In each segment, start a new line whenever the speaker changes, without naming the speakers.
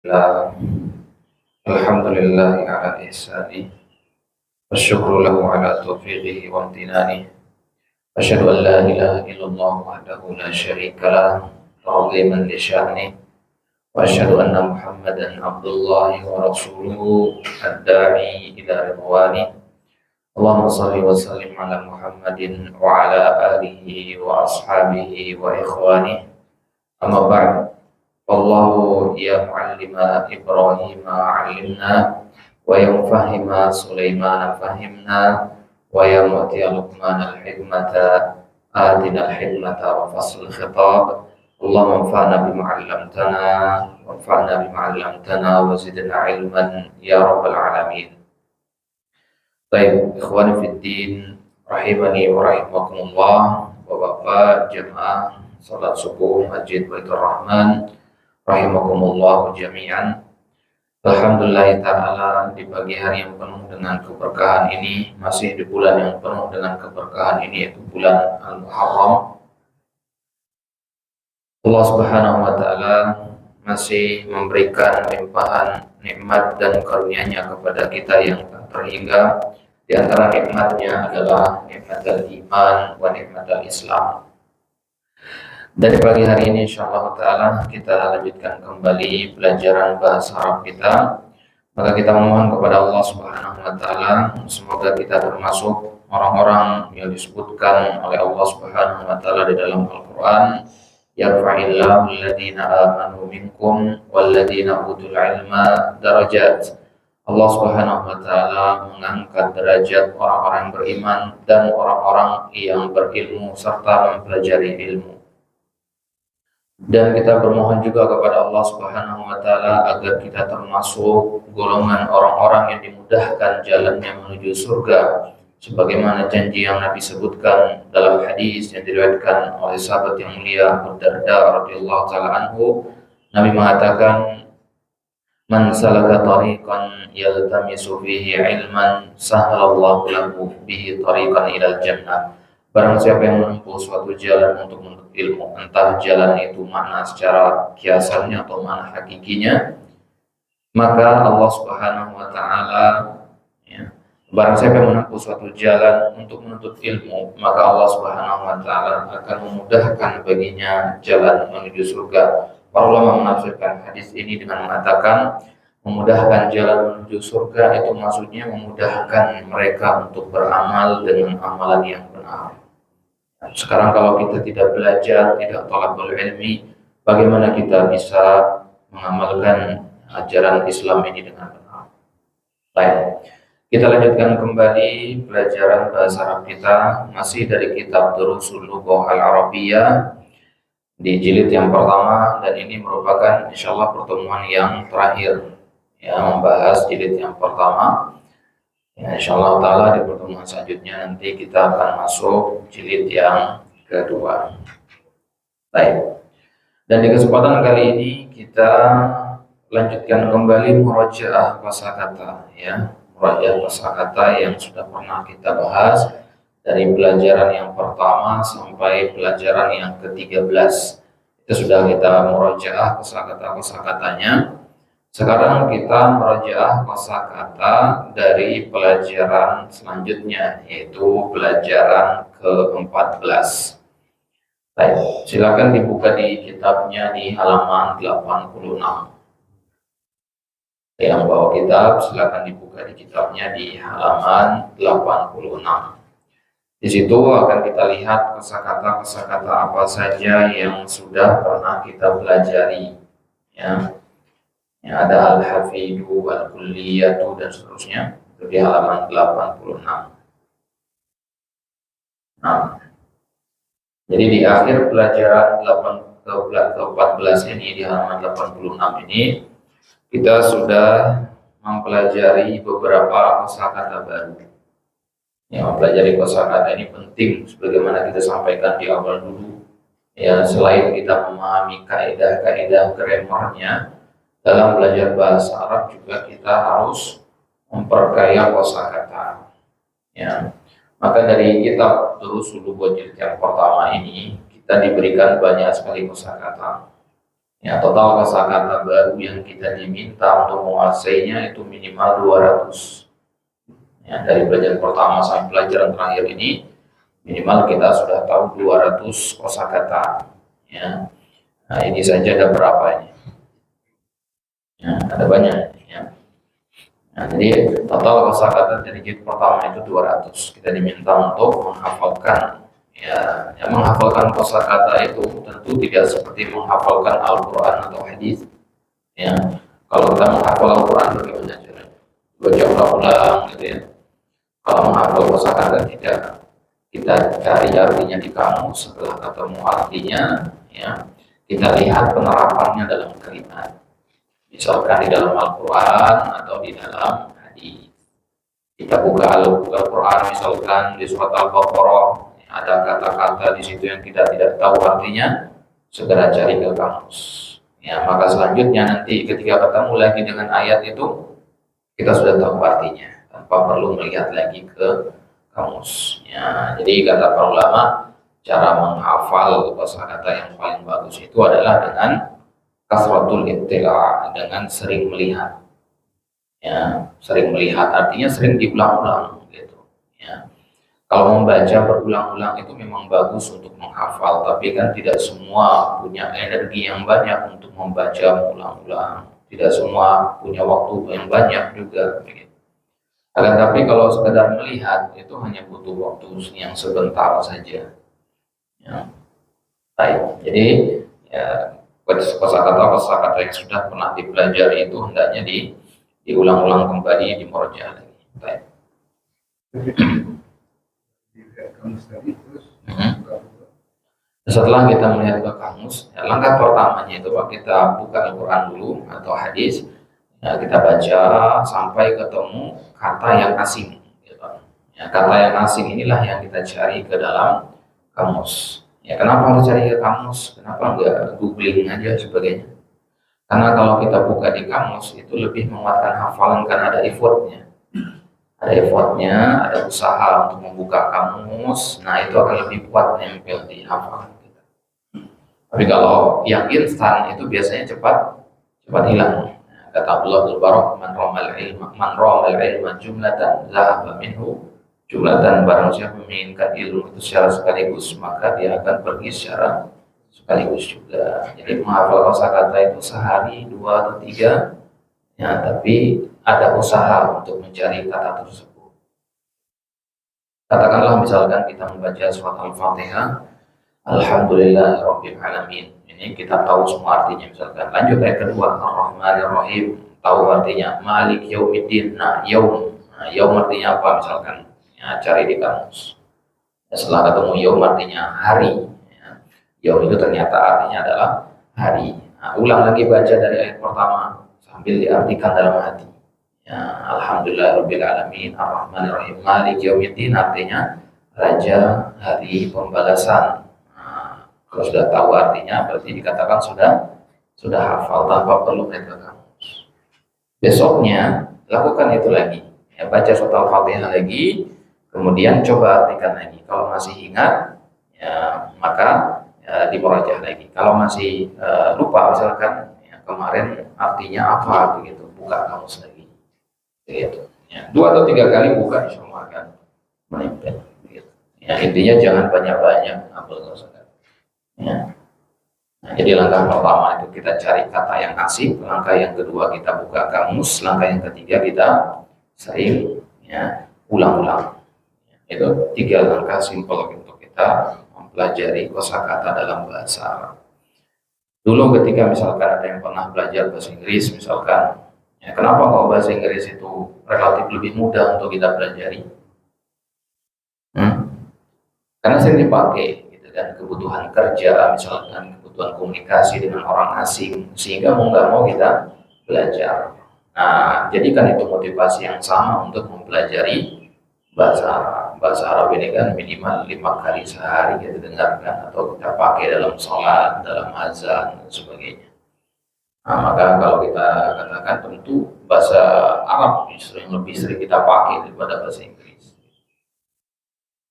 La Alhamdulillah ala ihsani wa syukru lahu ala taufiqihi wa amtinani. Asyhadu an la ilaha illallah wahdahu la syarika lah ta'ziman li sya'ni wa asyhadu anna Muhammadan abdullahi wa rasuluhu ad-da'i ila ridwani. Allahumma shalli wa sallim ala Muhammadin wa ala alihi wa ashabihi wa ikhwani. Amma ba'd. Wallahu ya muallima Ibrahim alimna wa ya mufahima Sulaiman fahimna wa ya mu'tiya Luqman al-hikmata atina al-hikmata wa fasl khitab. Allahumma anfa'na bima 'allamtana wanfa'na bima 'allamtana wa zidna ilman ya rabbal alamin. Baik, ikhwani fid din rahimani wa rahimakumullah. Bapak-bapak jemaah salat subuh Masjid Baitur Rahman rahimakumullah jami'an. Alhamdulillah ta'ala, di pagi hari yang penuh dengan keberkahan ini, masih di bulan yang penuh dengan keberkahan ini, yaitu bulan Al-Muharram, Allah subhanahu wa ta'ala masih memberikan limpahan nikmat dan karunia-Nya kepada kita yang tak terhingga. Di antara nikmatnya adalah nikmat al-iman wa nikmat al-islam. Dari pagi hari ini insyaallah ta'ala kita lanjutkan kembali pelajaran bahasa Arab kita. Maka kita memohon kepada Allah subhanahu wa ta'ala, semoga kita termasuk orang-orang yang disebutkan oleh Allah subhanahu wa ta'ala di dalam Al-Quran, yarfa'illahu alladhina amanu minkum walladhina utul ilma darajat. Allah subhanahu wa ta'ala mengangkat derajat orang-orang beriman dan orang-orang yang berilmu serta mempelajari ilmu. Dan kita bermohon juga kepada Allah subhanahu wa ta'ala agar kita termasuk golongan orang-orang yang dimudahkan jalannya menuju surga, sebagaimana janji yang Nabi sebutkan dalam hadis yang diriwayatkan oleh sahabat yang mulia Abu Darda radhiyallahu ta'ala anhu. Nabi mengatakan, man salaka tariqan yaltamisu fihi ilman sahhalallahu lahu bihi tariqan ilal jannah. Barang siapa yang menempuh suatu jalan untuk menuntut ilmu, entah jalan itu makna secara kiasannya atau makna hakikinya, maka Allah subhanahu wa ta'ala, barang siapa yang menempuh suatu jalan untuk menuntut ilmu, maka Allah subhanahu wa ta'ala akan memudahkan baginya jalan menuju surga. Para ulama menafsirkan hadis ini dengan mengatakan, memudahkan jalan menuju surga itu maksudnya memudahkan mereka untuk beramal dengan amalan yang benar. Sekarang kalau kita tidak belajar, tidak thalabul ilmi, bagaimana kita bisa mengamalkan ajaran Islam ini dengan benar? Baik, kita lanjutkan kembali pelajaran bahasa Arab kita, masih dari kitab Durusul Lughah Al-Arabiyyah di jilid yang pertama, dan ini merupakan insyaallah pertemuan yang terakhir yang membahas jilid yang pertama. Ya, insyaallah ta'ala di pertemuan selanjutnya nanti kita akan masuk jilid yang kedua. Baik. Dan di kesempatan kali ini kita lanjutkan kembali murajaah kosakata, ya. Murajaah kosakata yang sudah pernah kita bahas dari pelajaran yang pertama sampai pelajaran yang ke-13. Itu sudah kita murajaah kosakata-kosakatanya. Sekarang kita merajaah kosakata dari pelajaran selanjutnya, yaitu pelajaran ke-14. Baik, silakan dibuka di kitabnya di halaman 86. Yang bawa kitab silakan dibuka di kitabnya di halaman 86. Di situ akan kita lihat kosakata-kosakata apa saja yang sudah pernah kita pelajari, ya. Ya, ada al-hafidu, al-kulliyatu, dan seterusnya. Itu di halaman 86. Nah, jadi di akhir pelajaran 14 ini, di halaman 86 ini, kita sudah mempelajari beberapa kosakata baru. Ya, mempelajari kosakata ini penting, sebagaimana kita sampaikan di awal dulu. Ya, selain kita memahami kaidah-kaidah grammarnya, dalam belajar bahasa Arab juga kita harus memperkaya kosakata. Ya, maka dari kitab Durusul Lughah jilid yang pertama ini kita diberikan banyak sekali kosakata. Ya, total kosakata baru yang kita diminta untuk menguasainya itu minimal 200. Ya, dari pelajaran pertama sampai pelajaran terakhir ini minimal kita sudah tahu 200 kosakata. Ya. Nah, ini saja ada berapa ini? Ya, ada banyak. Ya. Nah, jadi total kosakata dari jilid pertama itu 200. Kita diminta untuk menghafalkan. Ya, menghafalkan kosakata itu tentu tidak seperti menghafalkan Al-Quran atau hadis. Ya, kalau kita menghafal Al-Quran bagaimana caranya? Baca ulang-ulang, gitu ya. Kalau menghafal kosakata tidak, kita cari artinya di kamus. Setelah ketemu artinya, ya, kita lihat penerapannya dalam kalimat. Misalkan di dalam Al-Quran atau di dalam hadis. Kita buka Al-Quran misalkan di surat Al-Baqarah, ada kata-kata di situ yang kita tidak tahu artinya, segera cari ke kamus. Ya, maka selanjutnya nanti ketika ketemu lagi dengan ayat itu, kita sudah tahu artinya tanpa perlu melihat lagi ke kamus. Ya, jadi kata para ulama, cara menghafal kosakata yang paling bagus itu adalah dengan kasratul ittila, dengan sering melihat. Ya, sering melihat artinya sering diulang-ulang gitu. Ya. Kalau membaca berulang-ulang itu memang bagus untuk menghafal, tapi kan tidak semua punya energi yang banyak untuk membaca berulang-ulang. Tidak semua punya waktu yang banyak juga. Akan tapi kalau sekedar melihat itu hanya butuh waktu yang sebentar saja. Ya. Baik, jadi ya, kosakata yang sudah pernah dipelajari itu hendaknya diulang-ulang kembali, di murojaah lagi. Baik. Setelah kita melihat ke kamus, ya, langkah pertamanya itu kita buka Al-Quran dulu atau hadis, ya, kita baca sampai ketemu kata yang asing. Gitu. Ya, kata yang asing inilah yang kita cari ke dalam kamus. Ya, kenapa harus cari ke kamus? Kenapa enggak googling aja sebagainya? Karena kalau kita buka di kamus itu lebih menguatkan hafalan karena ada effortnya. Ada effortnya, ada usaha untuk membuka kamus. Nah, itu akan lebih kuat nempel di hafalan kita. Tapi kalau yang instan itu biasanya cepat hilang. Kata Abdullah bin Barak, man ramal ilma jumlatan zahaba minhu jumlatan, barang siapa menginginkan ilmu itu secara sekaligus maka dia akan pergi secara sekaligus juga. Jadi menghafal kosakata itu sehari, 2 atau 3, ya, tapi ada usaha untuk mencari kata tersebut. Katakanlah misalkan kita membaca surat Al-Fatihah, Alhamdulillahirabbil alamin. Ini kita tahu semua artinya misalkan. Lanjut ayat kedua, Ar-Rahmanir Rahim, tahu artinya. Malik Yaumiddin. Nah, yaum. Nah, yaum artinya apa misalkan? Ya, cari di kamus. Ya, setelah ketemu yaum artinya hari. Ya, yaum itu ternyata artinya adalah hari. Nah, ulang lagi baca dari ayat pertama sambil diartikan dalam hati. Ya, Alhamdulillahirabbil alamin, Ar-Rahmanir Rahim, Malik Yaumiddin artinya raja hari pembalasan. Kalau sudah tahu artinya berarti dikatakan sudah hafal tanpa perlu ke kamus. Besoknya lakukan itu lagi. Ya, baca surat Al-Fatihah lagi, kemudian coba artikan lagi. Kalau masih ingat, ya, maka ya, dimurajaah lagi. Kalau masih lupa misalkan ya, kemarin artinya apa begitu, buka kamus lagi. Begitu. Ya, 2 atau 3 kali buka insya Allah akan menempel. Begitu. Ya, intinya jangan banyak-banyak hafal kosakata. Ya. Nah, jadi langkah pertama itu kita cari kata yang asing, langkah yang kedua kita buka kamus, langkah yang ketiga kita sering ya, ulang-ulang. Itu 3 langkah simpel untuk kita mempelajari kosakata dalam bahasa Arab. Dulu ketika misalkan ada yang pernah belajar bahasa Inggris misalkan, ya, kenapa kalau bahasa Inggris itu relatif lebih mudah untuk kita pelajari? Karena sering dipakai. Dan kebutuhan kerja, misalkan kebutuhan komunikasi dengan orang asing, sehingga mau nggak mau kita belajar. Nah, jadikan itu motivasi yang sama untuk mempelajari bahasa Arab. Bahasa Arab ini kan minimal 5 kali sehari kita dengarkan atau kita pakai dalam sholat, dalam azan, dan sebagainya. Nah, maka kalau kita katakan tentu bahasa Arab justru yang lebih sering kita pakai daripada bahasa Inggris.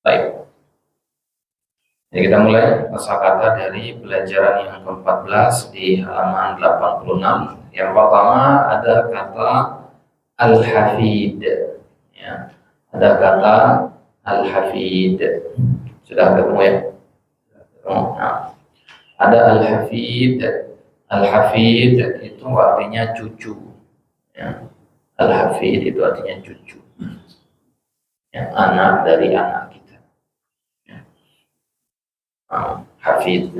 Baik. Jadi kita mulai kosakata dari pelajaran yang ke-14 di halaman 86. Yang pertama ada kata al-hafid. Ya, ada kata al-hafid. Sudah ketemu ya? Nah, ada al-hafid. Al-hafid itu artinya cucu. Ya. Al-hafid itu artinya cucu. Ya, anak dari anak kita. Ya. Hafid.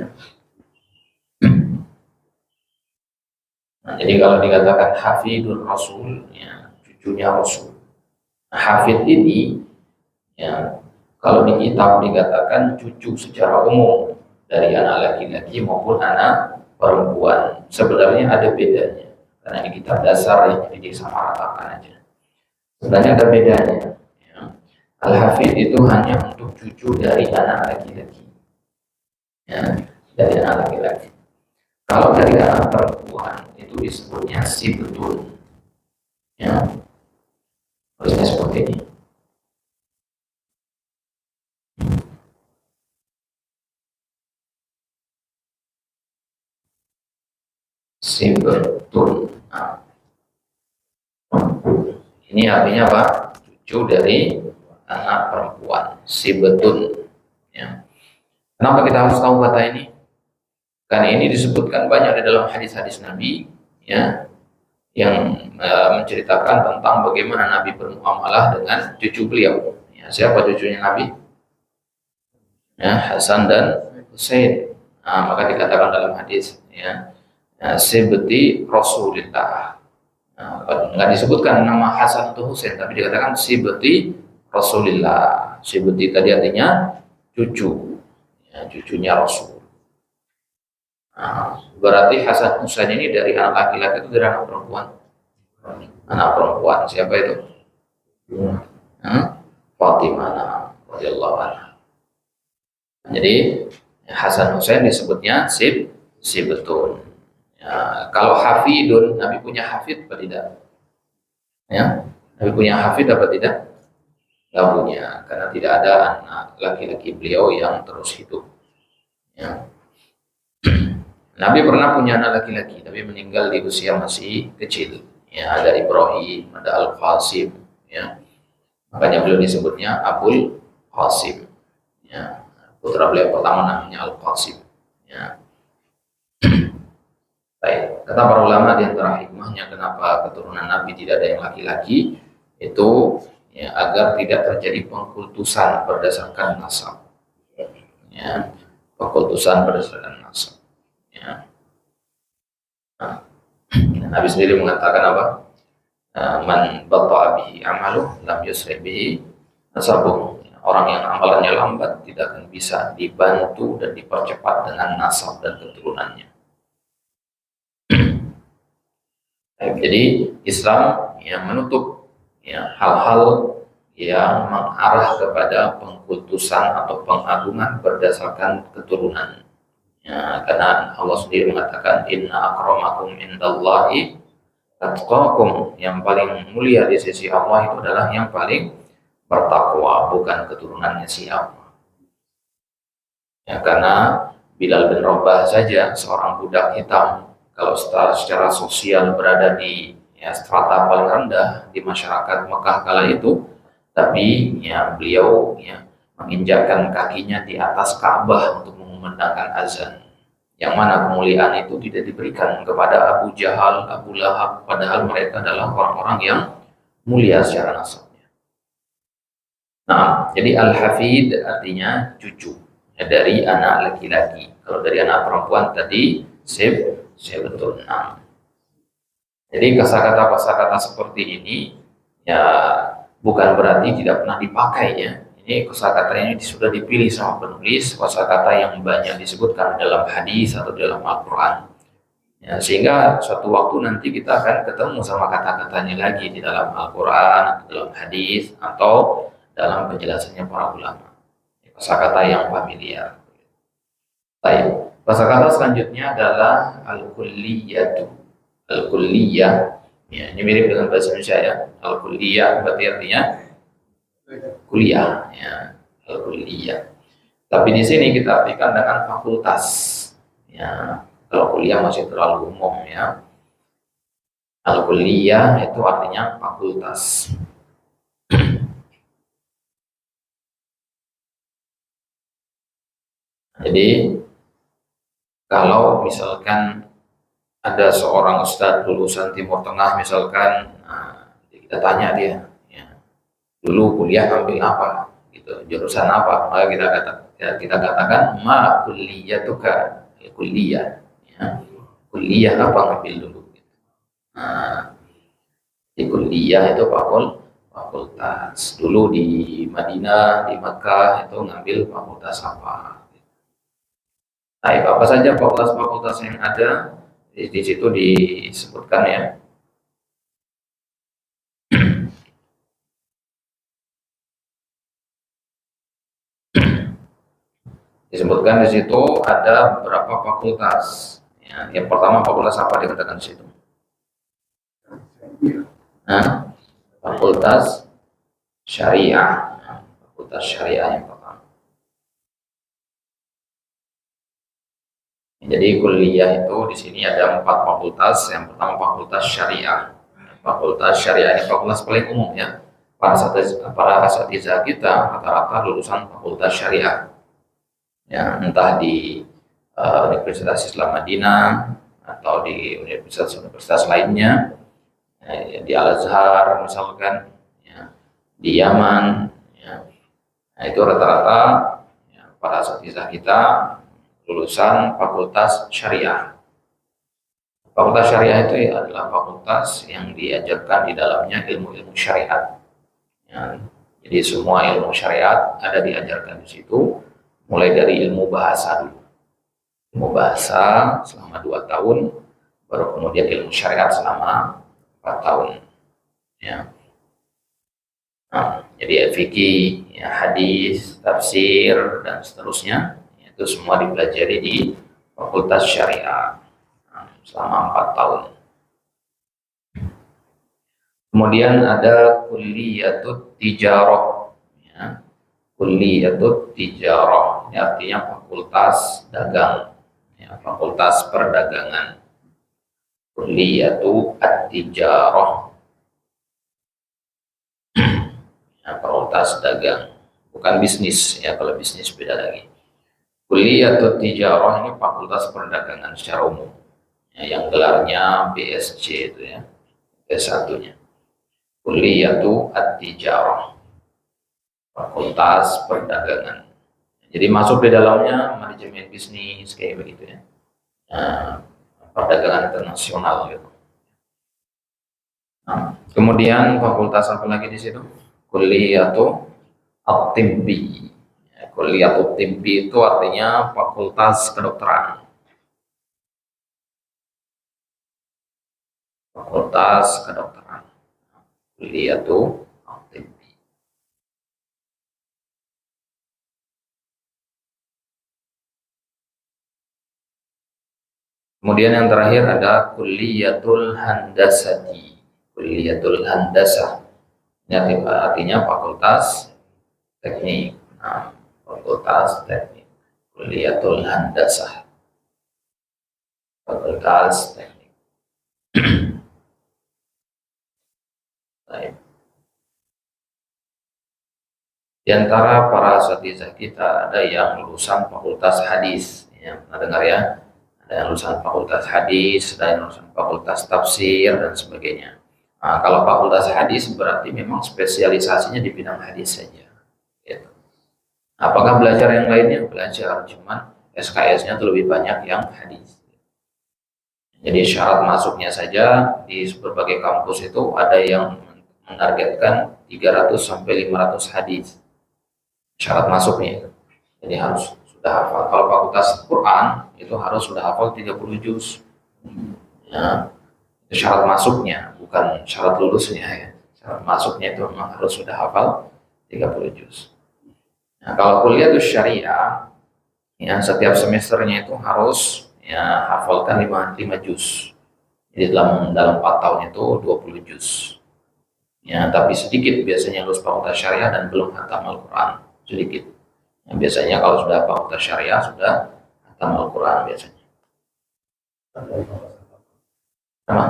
Nah, jadi kalau dikatakan hafidul rasul, ya, cucunya rasul. Nah, hafid ini, ya, kalau di kitab dikatakan cucu secara umum dari anak laki-laki maupun anak perempuan. Sebenarnya ada bedanya, karena di kitab dasar yang jadi disamaratakan aja. Sebenarnya ada bedanya. Ya. Al-hafid itu hanya untuk cucu dari anak laki-laki. Ya, dari anak laki-laki. Kalau dari anak perempuan itu disebutnya sibtun. Ya, tulisnya seperti ini. Sibtun. Nah, ini artinya apa? Cucu dari anak perempuan. Sibtun. Ya. Kenapa kita harus tahu kata ini? Karena ini disebutkan banyak di dalam hadis-hadis Nabi, ya, yang menceritakan tentang bagaimana Nabi bermuamalah dengan cucu beliau. Ya, siapa cucunya Nabi? Ya, Hasan dan Husain. Nah, maka dikatakan dalam hadis, ya, sibti Rasulillah. Nah, nggak disebutkan nama Hasan atau Husain, tapi dikatakan sibti Rasulillah. Sibti tadi artinya cucu, ya, cucunya Rasul. Nah, berarti Hasan Husain ini dari anak laki-laki itu dari anak perempuan. Anak perempuan siapa itu? Fatimah radhiyallahu anha. Jadi Hasan Husain disebutnya sibtun. Ya, kalau hafidun, Nabi punya hafid apa tidak? Ya, Nabi punya hafid apa tidak? Tidak punya, karena tidak ada anak laki-laki beliau yang terus hidup. Ya. Nabi pernah punya anak laki-laki, tapi meninggal di usia masih kecil. Ya, ada Ibrahim, ada Al-Qasim. Ya. Makanya beliau disebutnya Abul Qasim. Ya. Putra beliau pertama namanya Al-Qasim. Ya. Baik. Kata para ulama di antara hikmahnya kenapa keturunan Nabi tidak ada yang laki-laki itu, ya, agar tidak terjadi pengkultusan berdasarkan nasab. Ya. Pengkultusan berdasarkan nasab. Ya. Nah, Nabi sendiri mengatakan apa? Man batta'a bihi amalu lam yusri bihi nasabuh. Orang yang amalannya lambat tidak akan bisa dibantu dan dipercepat dengan nasab dan keturunannya. Jadi Islam yang menutup, ya, hal-hal yang mengarah kepada pengkultusan atau pengagungan berdasarkan keturunan. Ya, karena Allah sendiri mengatakan inna akramakum indallahi atqakum, yang paling mulia di sisi Allah itu adalah yang paling bertakwa, bukan keturunannya siapa. Ya, karena Bilal bin Rabah saja seorang budak hitam, kalau secara sosial berada di, ya, strata paling rendah di masyarakat Mekah kala itu, tapi, ya, beliau, ya, menginjakkan kakinya di atas Ka'bah untuk mengumandangkan azan, yang mana kemuliaan itu tidak diberikan kepada Abu Jahal, Abu Lahab, padahal mereka adalah orang-orang yang mulia secara nasabnya. Nah, jadi al-hafid artinya cucu, ya, dari anak laki-laki. Kalau dari anak perempuan tadi sibtun. Nah, jadi kosakata-kosakata seperti ini, ya, bukan berarti tidak pernah dipakai, ya. Ini kosakata ini sudah dipilih sama penulis, kosakata yang banyak disebutkan dalam hadis atau dalam Al-Quran. Ya, sehingga suatu waktu nanti kita akan ketemu sama kata-katanya lagi di dalam Al-Quran, dalam hadis, atau dalam penjelasannya para ulama. Kosakata yang familiar. Baik. Kosakata selanjutnya adalah al-kulliyatu. Al-kulliyah. Ya, ini mirip dengan bahasa Indonesia, ya. Al-kulliyah berarti artinya kuliah, ya, al-kulliyah. Tapi di sini kita artikan dengan fakultas. Ya, kalau kuliah masih terlalu umum ya. Kalau kuliah itu artinya fakultas. Jadi kalau misalkan ada seorang ustadz lulusan Timur Tengah misalkan, nah, kita tanya dia, ya, dulu kuliah ambil apa, gitu, jurusan apa, maka kita katakan ma kuliah tuka, ya, kuliah, ya, kuliah apa ngambil dulu. Gitu. Nah, di kuliah itu fakultas. Dulu di Madinah, di Makkah itu ngambil fakultas apa. Nah, apa saja fakultas-fakultas yang ada di situ disebutkan ya. Disebutkan di situ ada beberapa fakultas. Ya, yang pertama fakultas apa dikatakan di situ? Nah, fakultas syariah. Nah, fakultas syariah yang pertama. Jadi kuliah itu di sini ada 4 fakultas. Yang pertama fakultas syariah. Fakultas syariah ini fakultas paling umum ya. Para asatidzah kita rata-rata lulusan fakultas syariah. Ya, entah di Universitas Islam Madinah atau di universitas lainnya, di Al Azhar misalkan, ya, di Yaman, ya. Nah, itu rata-rata ya, para asatidzah kita lulusan fakultas syariah. Fakultas syariah itu adalah fakultas yang diajarkan di dalamnya ilmu-ilmu syariat. Ya, jadi semua ilmu syariat ada diajarkan di situ, mulai dari ilmu bahasa dulu. Ilmu bahasa selama 2 tahun, baru kemudian ilmu syariat selama 4 tahun. Ya. Nah, jadi fikih, ya, hadis, tafsir, dan seterusnya, itu semua dipelajari di fakultas syariah selama 4 tahun. Kemudian ada kulliyatut tijarah, ya. Kulliyatut tijarah ini artinya fakultas dagang, ya, fakultas perdagangan. Kulliyatu at-tijarah, ya, fakultas dagang, bukan bisnis ya, kalau bisnis beda lagi. Kulliyatut tijarah ini fakultas perdagangan secara umum, ya, yang gelarnya BSc itu ya, S1-nya. Kulliyatu at-tijarah, fakultas perdagangan. Jadi masuk di dalamnya manajemen bisnis kayak begitu ya. Nah, perdagangan internasional gitu. Nah, kemudian fakultas apa lagi di situ? Kulliyatu at-tibbi. Ya, kulliyatu tibbi itu artinya fakultas kedokteran. Fakultas kedokteran. Kulliyatu at-tibbi. Kemudian yang terakhir ada kulliyatul handasati. Kulliyatul handasah. Ini artinya fakultas teknik. Nah, fakultas teknik. Kulliyatul handasah. Fakultas teknik. Baik. Di antara para asatizah kita ada yang lulusan fakultas hadis. Ya, pernah dengar ya? Ada yang lulusan fakultas hadis, ada yang lulusan fakultas tafsir, dan sebagainya. Nah, kalau fakultas hadis berarti memang spesialisasinya di bidang hadis saja. Gitu. Apakah belajar yang lainnya? Belajar, cuman SKS-nya itu lebih banyak yang hadis. Jadi syarat masuknya saja di berbagai kampus itu ada yang menargetkan 300 sampai 500 hadis. Syarat masuknya. Jadi harus sudah hafal. Kalau fakultas Quran itu harus sudah hafal 30 juz. Ya, itu syarat masuknya, bukan syarat lulusnya ya. Syarat masuknya itu memang harus sudah hafal 30 juz. Nah, kalau kuliah itu syariah, ya setiap semesternya itu harus ya hafalkan 5 juz. Jadi dalam 4 tahun itu 20 juz. Ya, tapi sedikit biasanya lulus fakultas syariah dan belum khatam Al-Quran, sedikit. Biasanya kalau sudah fakultas syariah sudah hatam Al-Quran biasanya. Sama?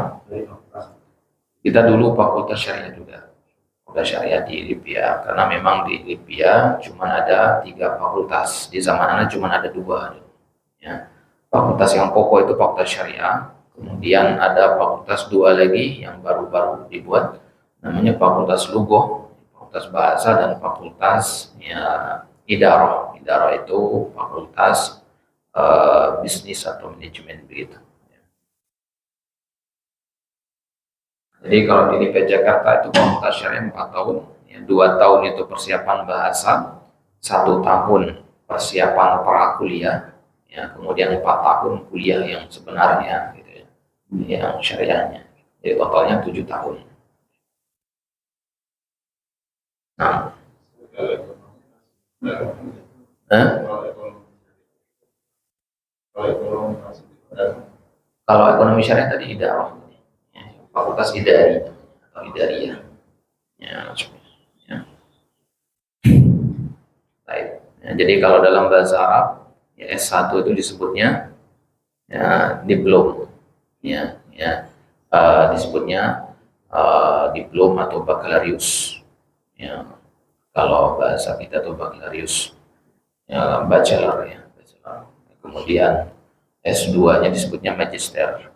Kita dulu fakultas syariah juga. Fakultas syariah di Libya, karena memang di Libya cuma ada 3 fakultas. Di zaman anak cuma ada 2. Ya. Fakultas yang pokok itu fakultas syariah. Kemudian ada fakultas 2 lagi yang baru-baru dibuat, namanya fakultas Lugoh, fakultas bahasa, dan fakultas idarah. Idarah itu fakultas bisnis atau manajemen begitu. Jadi kalau di LIPA Jakarta itu fakultas syariah 4 tahun, 2 tahun itu persiapan bahasa, 1 tahun persiapan prakuliah, kemudian 4 tahun kuliah yang sebenarnya, gitu ya, yang syariahnya. Jadi totalnya 7 tahun. Nah, kalau ekonomi syariah tadi idarah, fakultas idari atau idariyah. Baik. Jadi kalau dalam bahasa Arab, S1 itu disebutnya diplom, disebutnya diplom atau bakalarius. Kalau bahasa kita itu bakalarius, bachelor. Kemudian S2-nya disebutnya magister,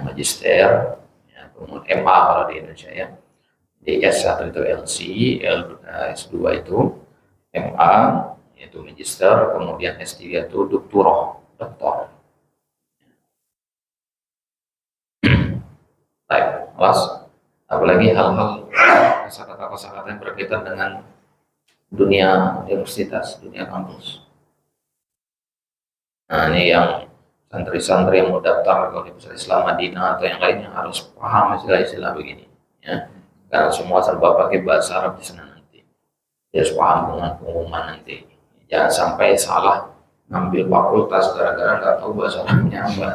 magister. Kemudian MA kalau di Indonesia ya. Di S1 itu LC, S2 itu MA, yaitu magister, kemudian S3 itu doktor. Baik, kelas. Apalagi hal-hal kosakata yang berkaitan dengan dunia universitas, dunia kampus. Nah, ini yang santri-santri yang mau daftar ke Universitas Islam Madinah atau yang lainnya harus paham istilah-istilah begini, ya. Karena semua serba pakai bahasa Arab di sana nanti. Dia harus paham dengan pengumuman nanti. Jangan sampai salah ngambil fakultas gara-gara nggak tahu bahasa Arabnya apa.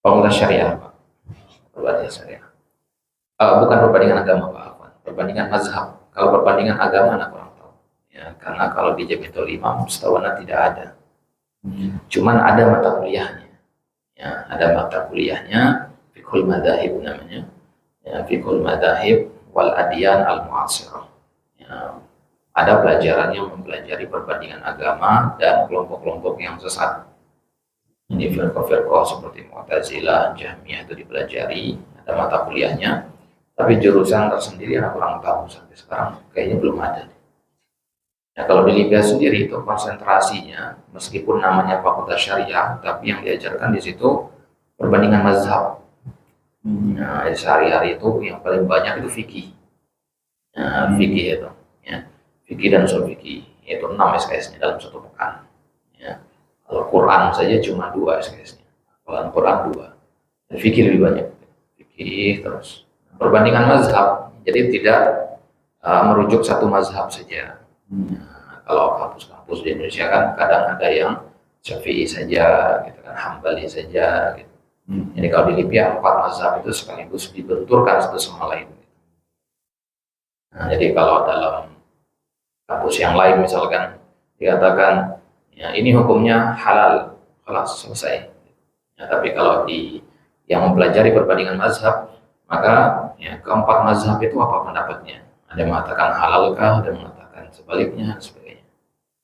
Fakultas syariah, Pak. Fakultas syariah. Bukan perbandingan agama, Pak. Perbandingan mazhab. Kalau perbandingan agama anak kurang tahu. Ya, karena kalau di Jamiatul Imam setahu tidak ada. Cuman ada mata kuliahnya. Ya, ada mata kuliahnya, Fiqhul Madzahib namanya. Ya, Fiqhul Madzahib wal Adyan al-Mu'asirah. Ya, ada pelajaran yang mempelajari perbandingan agama dan kelompok-kelompok yang sesat. Ini firqah-firqah seperti Mu'tazilah, Jahmiyah itu dipelajari, ada mata kuliahnya. Tapi jurusan tersendiri anak kurang tahu sampai sekarang kayaknya belum ada. Nah, kalau di Libya sendiri itu konsentrasinya meskipun namanya fakultas syariah, tapi yang diajarkan di situ perbandingan mazhab. Nah, sehari-hari itu yang paling banyak itu fikih. Nah, fikih itu, ya. Fikih dan usul fikih, yaitu 6 SKS-nya dalam 1 pekan. Ya. Kalau Quran saja cuma 2 SKS-nya. Kalau Quran 2. Dan fikih lebih banyak. Fikih terus. Perbandingan mazhab, jadi tidak merujuk satu mazhab saja. Kalau kampus-kampus di Indonesia kan kadang ada yang Syafi'i saja, gitu kan, Hambali saja, gitu. Jadi kalau di Libya 4 mazhab itu sekaligus dibenturkan satu sama lain. Nah, jadi kalau dalam kampus yang lain misalkan dikatakan ya, ini hukumnya halal, kelas selesai. Ya, tapi kalau di yang mempelajari perbandingan mazhab, maka ya, ke-4 mazhab itu apa pendapatnya? Ada yang mengatakan halalkah, ada yang mengatakan sebaliknya, dan sebagainya.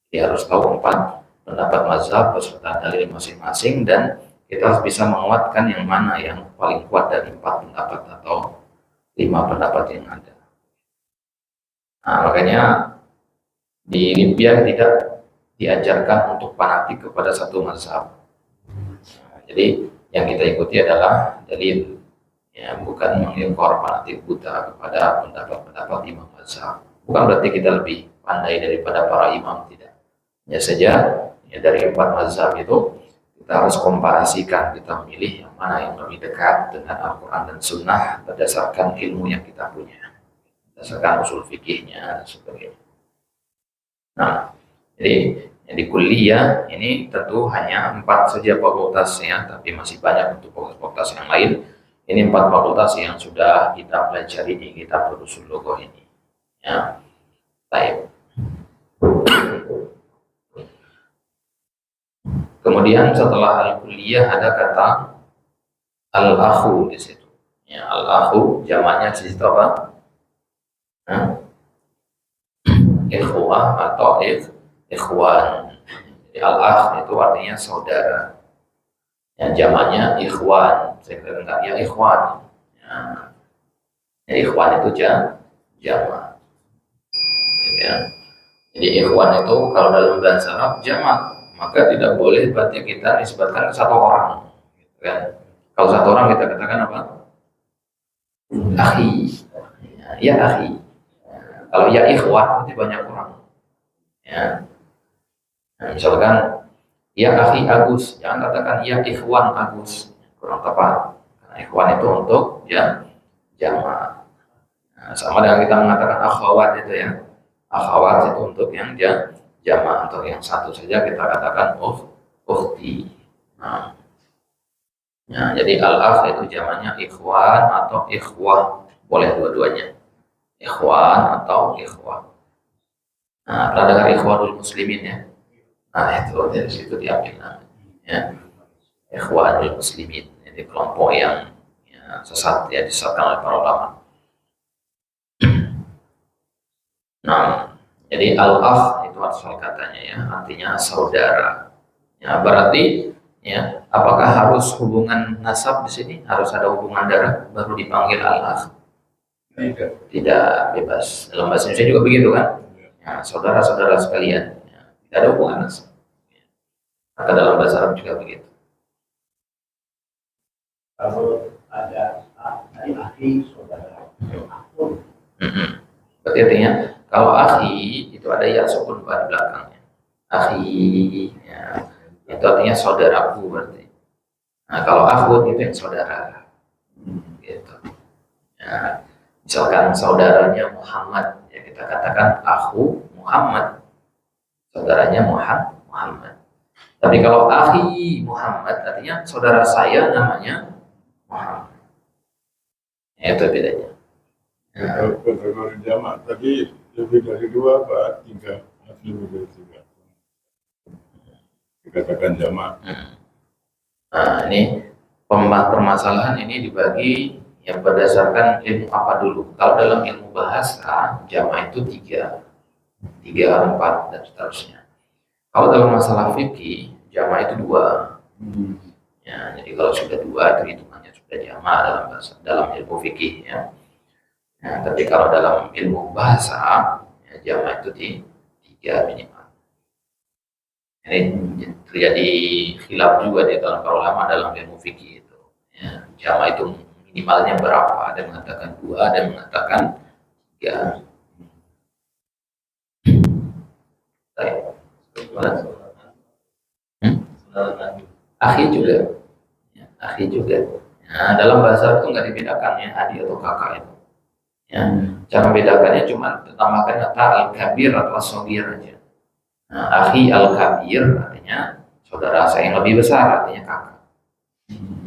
Dia harus tahu 4 pendapat mazhab beserta dalil masing-masing, dan kita harus bisa menguatkan yang mana yang paling kuat dari 4 pendapat atau 5 pendapat yang ada. Nah, makanya di Libya tidak diajarkan untuk fanatik kepada satu mazhab. Nah, jadi yang kita ikuti adalah dalil, ya, bukan mengingkar fanatik buta kepada pendapat-pendapat imam mazhab. Bukan berarti kita lebih pandai daripada para imam, tidak. Hanya saja ya, dari 4 mazhab itu kita harus komparasikan, kita memilih yang mana yang lebih dekat dengan Al-Quran dan Sunnah berdasarkan ilmu yang kita punya, berdasarkan usul fikihnya dan sebagainya. Nah, jadi di kuliah ini tentu hanya 4 saja fakultasnya, tapi masih banyak untuk fakultas yang lain. Ini 4 fakultas yang sudah kita pelajari di kitab Ushul Lughah ini. Ya. Baik. Kemudian setelah al-kulliyah ada kata al-akhu di situ. Ya, al-akhu jamaknya di situ apa? Ikhwah atau ikhwan. Jadi al-akh itu artinya saudara. Ya, jamaknya ikhwan. Saya kira ya ikhwan. Ya, ikhwan itu jamak. Ya. Jadi ikhwan itu kalau dalam bahasa Arab jamak, maka tidak boleh berarti kita nisbatkan ke satu orang. Kan? Kalau satu orang kita katakan apa? Akhi. Ya akhi. Kalau ya ikhwan berarti banyak orang. Ya. Nah, misalkan ya akhi Agus, jangan katakan ya ikhwan Agus. Kurang tepat. Karena ikhwan itu untuk jamak. Nah, sama dengan kita mengatakan akhwat itu ya. Akhwat itu untuk yang jamak, untuk yang satu saja kita katakan ukhti. Nah, ya, jadi al-akh itu jamaknya ikhwan atau ikhwah, boleh dua-duanya. Ikhwan atau ikhwah. Nah, pernah dengar ikhwanul muslimin ya? Nah, itu dari situ diambil namanya. Ya. Ikhwanul muslimin, jadi kelompok yang sesat ya, disesatkan oleh para ulama. Nah, jadi al-akh itu asal katanya ya, artinya saudara. Ya, berarti ya, apakah harus hubungan nasab di sini? Harus ada hubungan darah baru dipanggil al-akh? Tidak, bebas. Dalam bahasa Indonesia juga begitu kan? Ya, saudara-saudara sekalian, ya, tidak ada hubungan nasab. Maka dalam bahasa Arab juga begitu.
Kalau ada akhi saudara,
Berarti artinya kalau akhi itu ada ya sukun pada belakangnya. Akhi, ya, itu artinya saudaraku berarti. Nah, kalau akhwat itu yang saudara. Gitu. Ya, misalkan saudaranya Muhammad, ya kita katakan akhu Muhammad. Saudaranya Muhammad. Tapi kalau akhi Muhammad artinya saudara saya namanya Muhammad. Ya, itu bedanya.
kalau kategori jamak tadi lebih dari 2 apa 3? Lebih dari 3. Dikatakan jamak.
Nah, ini permasalahan ini dibagi yang berdasarkan ilmu apa dulu. Kalau dalam ilmu bahasa jamak itu 3, 4 dan seterusnya. Kalau dalam masalah fikih jamak itu 2. Ya, jadi kalau sudah 2 itu hitungannya sudah jamak dalam ilmu fikih ya. Nah, tapi kalau dalam ilmu bahasa ya, jamak itu 3 minimal. Ini terjadi khilaf juga di dalam para ulama dalam ilmu fikih itu. Ya, jamak itu minimalnya berapa? Ada yang mengatakan 2, ada yang mengatakan 3. Baik. Akhi juga. Ya, akhi juga. Nah, dalam bahasa itu nggak dibedakan ya adik atau kakak itu. Ya, cara membedakannya cuma tambahkan kata al-kabir atau as-shaghir aja. Nah, akhi al-kabir artinya saudara saya yang lebih besar, artinya kakak.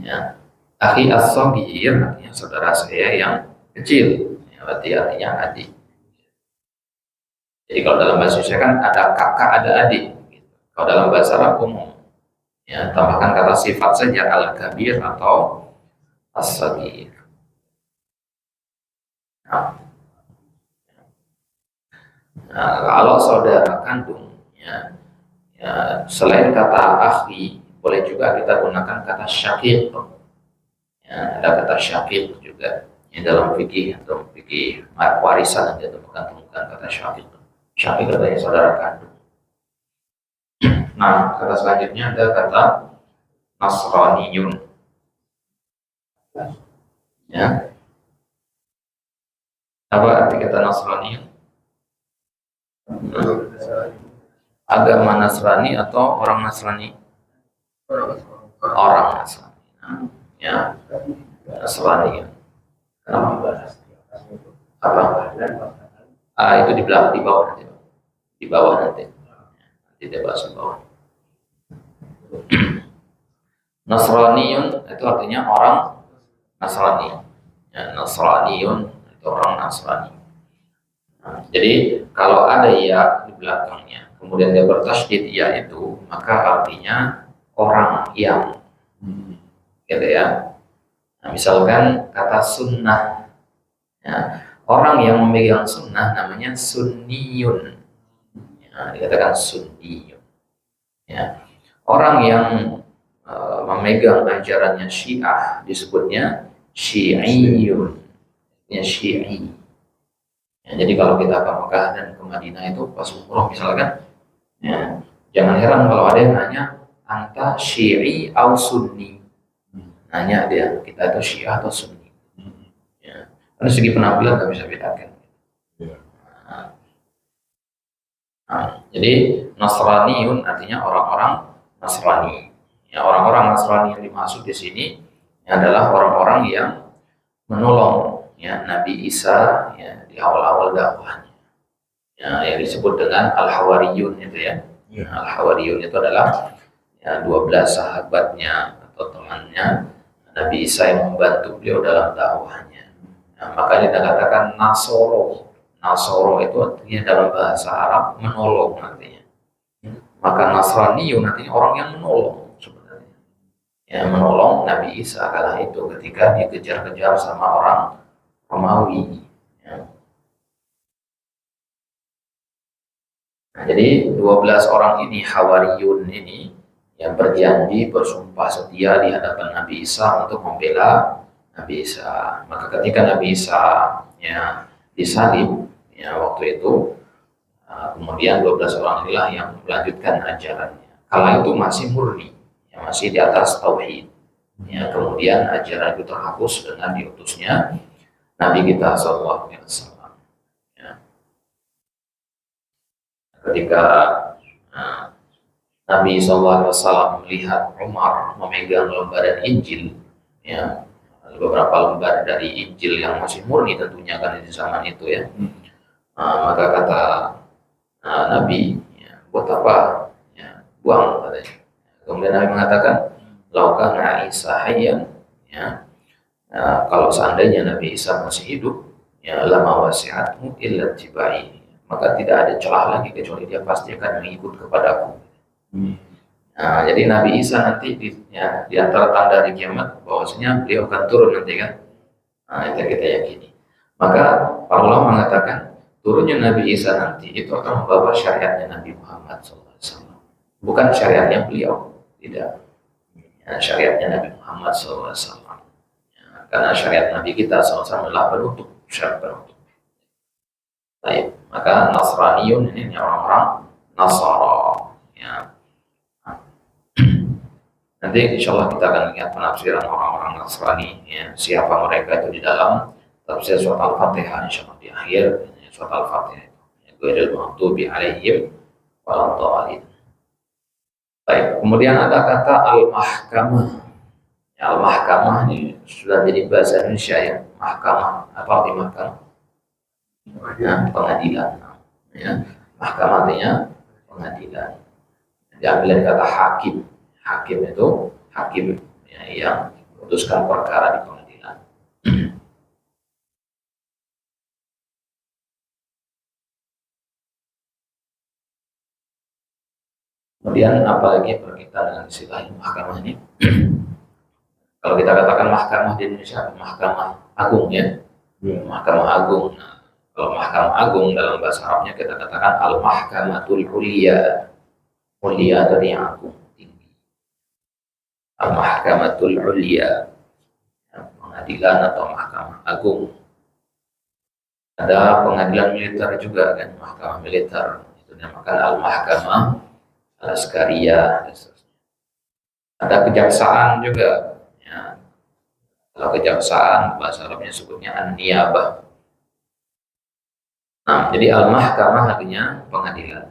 Ya. Akhi as-shaghir artinya saudara saya yang kecil, ya, berarti artinya adik. Jadi kalau dalam bahasa Indonesia kan ada kakak, ada adik. Kalau dalam bahasa Arab umum, ya, tambahkan kata sifat saja al-kabir atau as-shaghir. Nah, kalau saudara kandung, ya, selain kata akhi, boleh juga kita gunakan kata syaqiq. Ya, ada kata syaqiq juga. Ya, dalam fikih atau fikih warisan yang temukan kata syaqiq. Syaqiq artinya saudara kandung. Nah, kata selanjutnya ada kata nasraniyun. Ya. Apa arti kata nasraniyun? Agama Nasrani atau orang Nasrani? Orang Nasrani. Ya, Nasrani. Kenapa? Apa? Itu di bawah nanti. Di bawah nanti. Nanti dia bahas di bawah. Nasraniyun itu artinya orang Nasrani. Ya, Nasraniun itu orang Nasrani. Nah, jadi kalau ada ya di belakangnya, kemudian dia bertasydid ya itu, maka artinya orang yang, gitu ya. Nah, misalkan kata sunnah, ya, orang yang memegang sunnah namanya sunniyun, ya, dikatakan sunniyun. Ya. Orang yang memegang ajarannya Syiah disebutnya Syi'iyun, ya Syi'i. Ya, jadi kalau kita ke Mekah dan ke Madinah itu pas umroh misalkan, ya, jangan heran kalau ada yang nanya anta Syi'i atau Sunni. Nanya dia, kita itu Syiah atau Sunni. Ya. Karena segi penampilan nggak bisa bedakan. Jadi Nasraniun artinya orang-orang Nasrani. Ya, orang-orang Nasrani yang dimaksud di sini adalah orang-orang yang menolong ya Nabi Isa ya di awal-awal dakwahnya. Ya, yang disebut dengan Al-Hawariyun itu ya. Al-Hawariyun itu adalah ya 12 sahabatnya atau temannya Nabi Isa yang membantu beliau dalam dakwahnya. Nah, makanya dikatakan Nasoro. Nasoro itu artinya dalam bahasa Arab menolong artinya. Maka Nasraniun artinya orang yang menolong sebenarnya. Ya, menolong Nabi Isa kala itu ketika dikejar-kejar sama orang Romawi. Ya. Nah, jadi 12 orang ini Hawariyun ini yang berjanji bersumpah setia di hadapan Nabi Isa untuk membela Nabi Isa. Maka ketika Nabi Isa ya disalib ya waktu itu kemudian 12 orang inilah yang melanjutkan ajarannya. Kala itu masih murni, ya, masih di atas tauhid. Ya, kemudian ajaran itu terhapus dengan diutusnya Nabi kita Sallallahu Alaihi Wasallam. Ya. Ketika Nabi Sallallahu Alaihi Wasallam melihat Umar memegang lembaran Injil, ya, beberapa lembar dari Injil yang masih murni tentunya kan di zaman itu ya. Maka kata Nabi, ya, buat apa? Ya, buang katanya. Kemudian Nabi mengatakan, laukana Isa hayyan, ya, kalau seandainya Nabi Isa masih hidup, ya lama wasiatmu illa tibai, maka tidak ada celah lagi kecuali dia pasti akan mengikut kepadaku. Nah, jadi Nabi Isa nanti di antara tanda di kiamat bahwasanya beliau akan turun nanti kan. Nah, itu kita yakini. Maka para ulama mengatakan turunnya Nabi Isa nanti itu akan membawa syariatnya Nabi Muhammad SAW. Bukan syariatnya beliau, tidak. Ya, syariatnya Nabi Muhammad SAW. Ya, karena syariat Nabi kita SAW adalah penutup, syariat penutup. Baik, maka Nasraniun ini orang-orang Nasara. Ya. Nanti insya Allah kita akan lihat penafsiran orang-orang Nasrani, ya, siapa mereka itu di dalam tafsir surat Al-Fatihah insya Allah di akhir surat Al-Fatihah itu. Ghairil maghdubi alaihim waladhdallin. Baik, kemudian ada kata Al-Mahkamah. Ya, Al-Mahkamah ini sudah jadi bahasa Indonesia ya. Mahkamah, apa arti mahkamah? Ya, pengadilan. Ya, mahkamah artinya pengadilan. Diambil dari kata hakim. Hakim itu hakim ya, yang memutuskan perkara di pengadilan. Kemudian apalagi berkaitan dengan istilah mahkamah ini? Kalau kita katakan mahkamah di Indonesia, mahkamah agung ya, mahkamah agung. Nah, kalau mahkamah agung dalam bahasa Arabnya kita katakan al-mahkamatul uliya, uliya dari yang agung. Al-Mahkamatul Uliya, pengadilan atau mahkamah agung. Ada pengadilan militer juga kan, mahkamah militer itu dinamakan Al-Mahkamah Al-Askariyah. Ada kejaksaan juga ya. Kalau kejaksaan bahasa Arabnya sebutnya An-Niyabah. Nah, jadi Al-Mahkamah artinya pengadilan.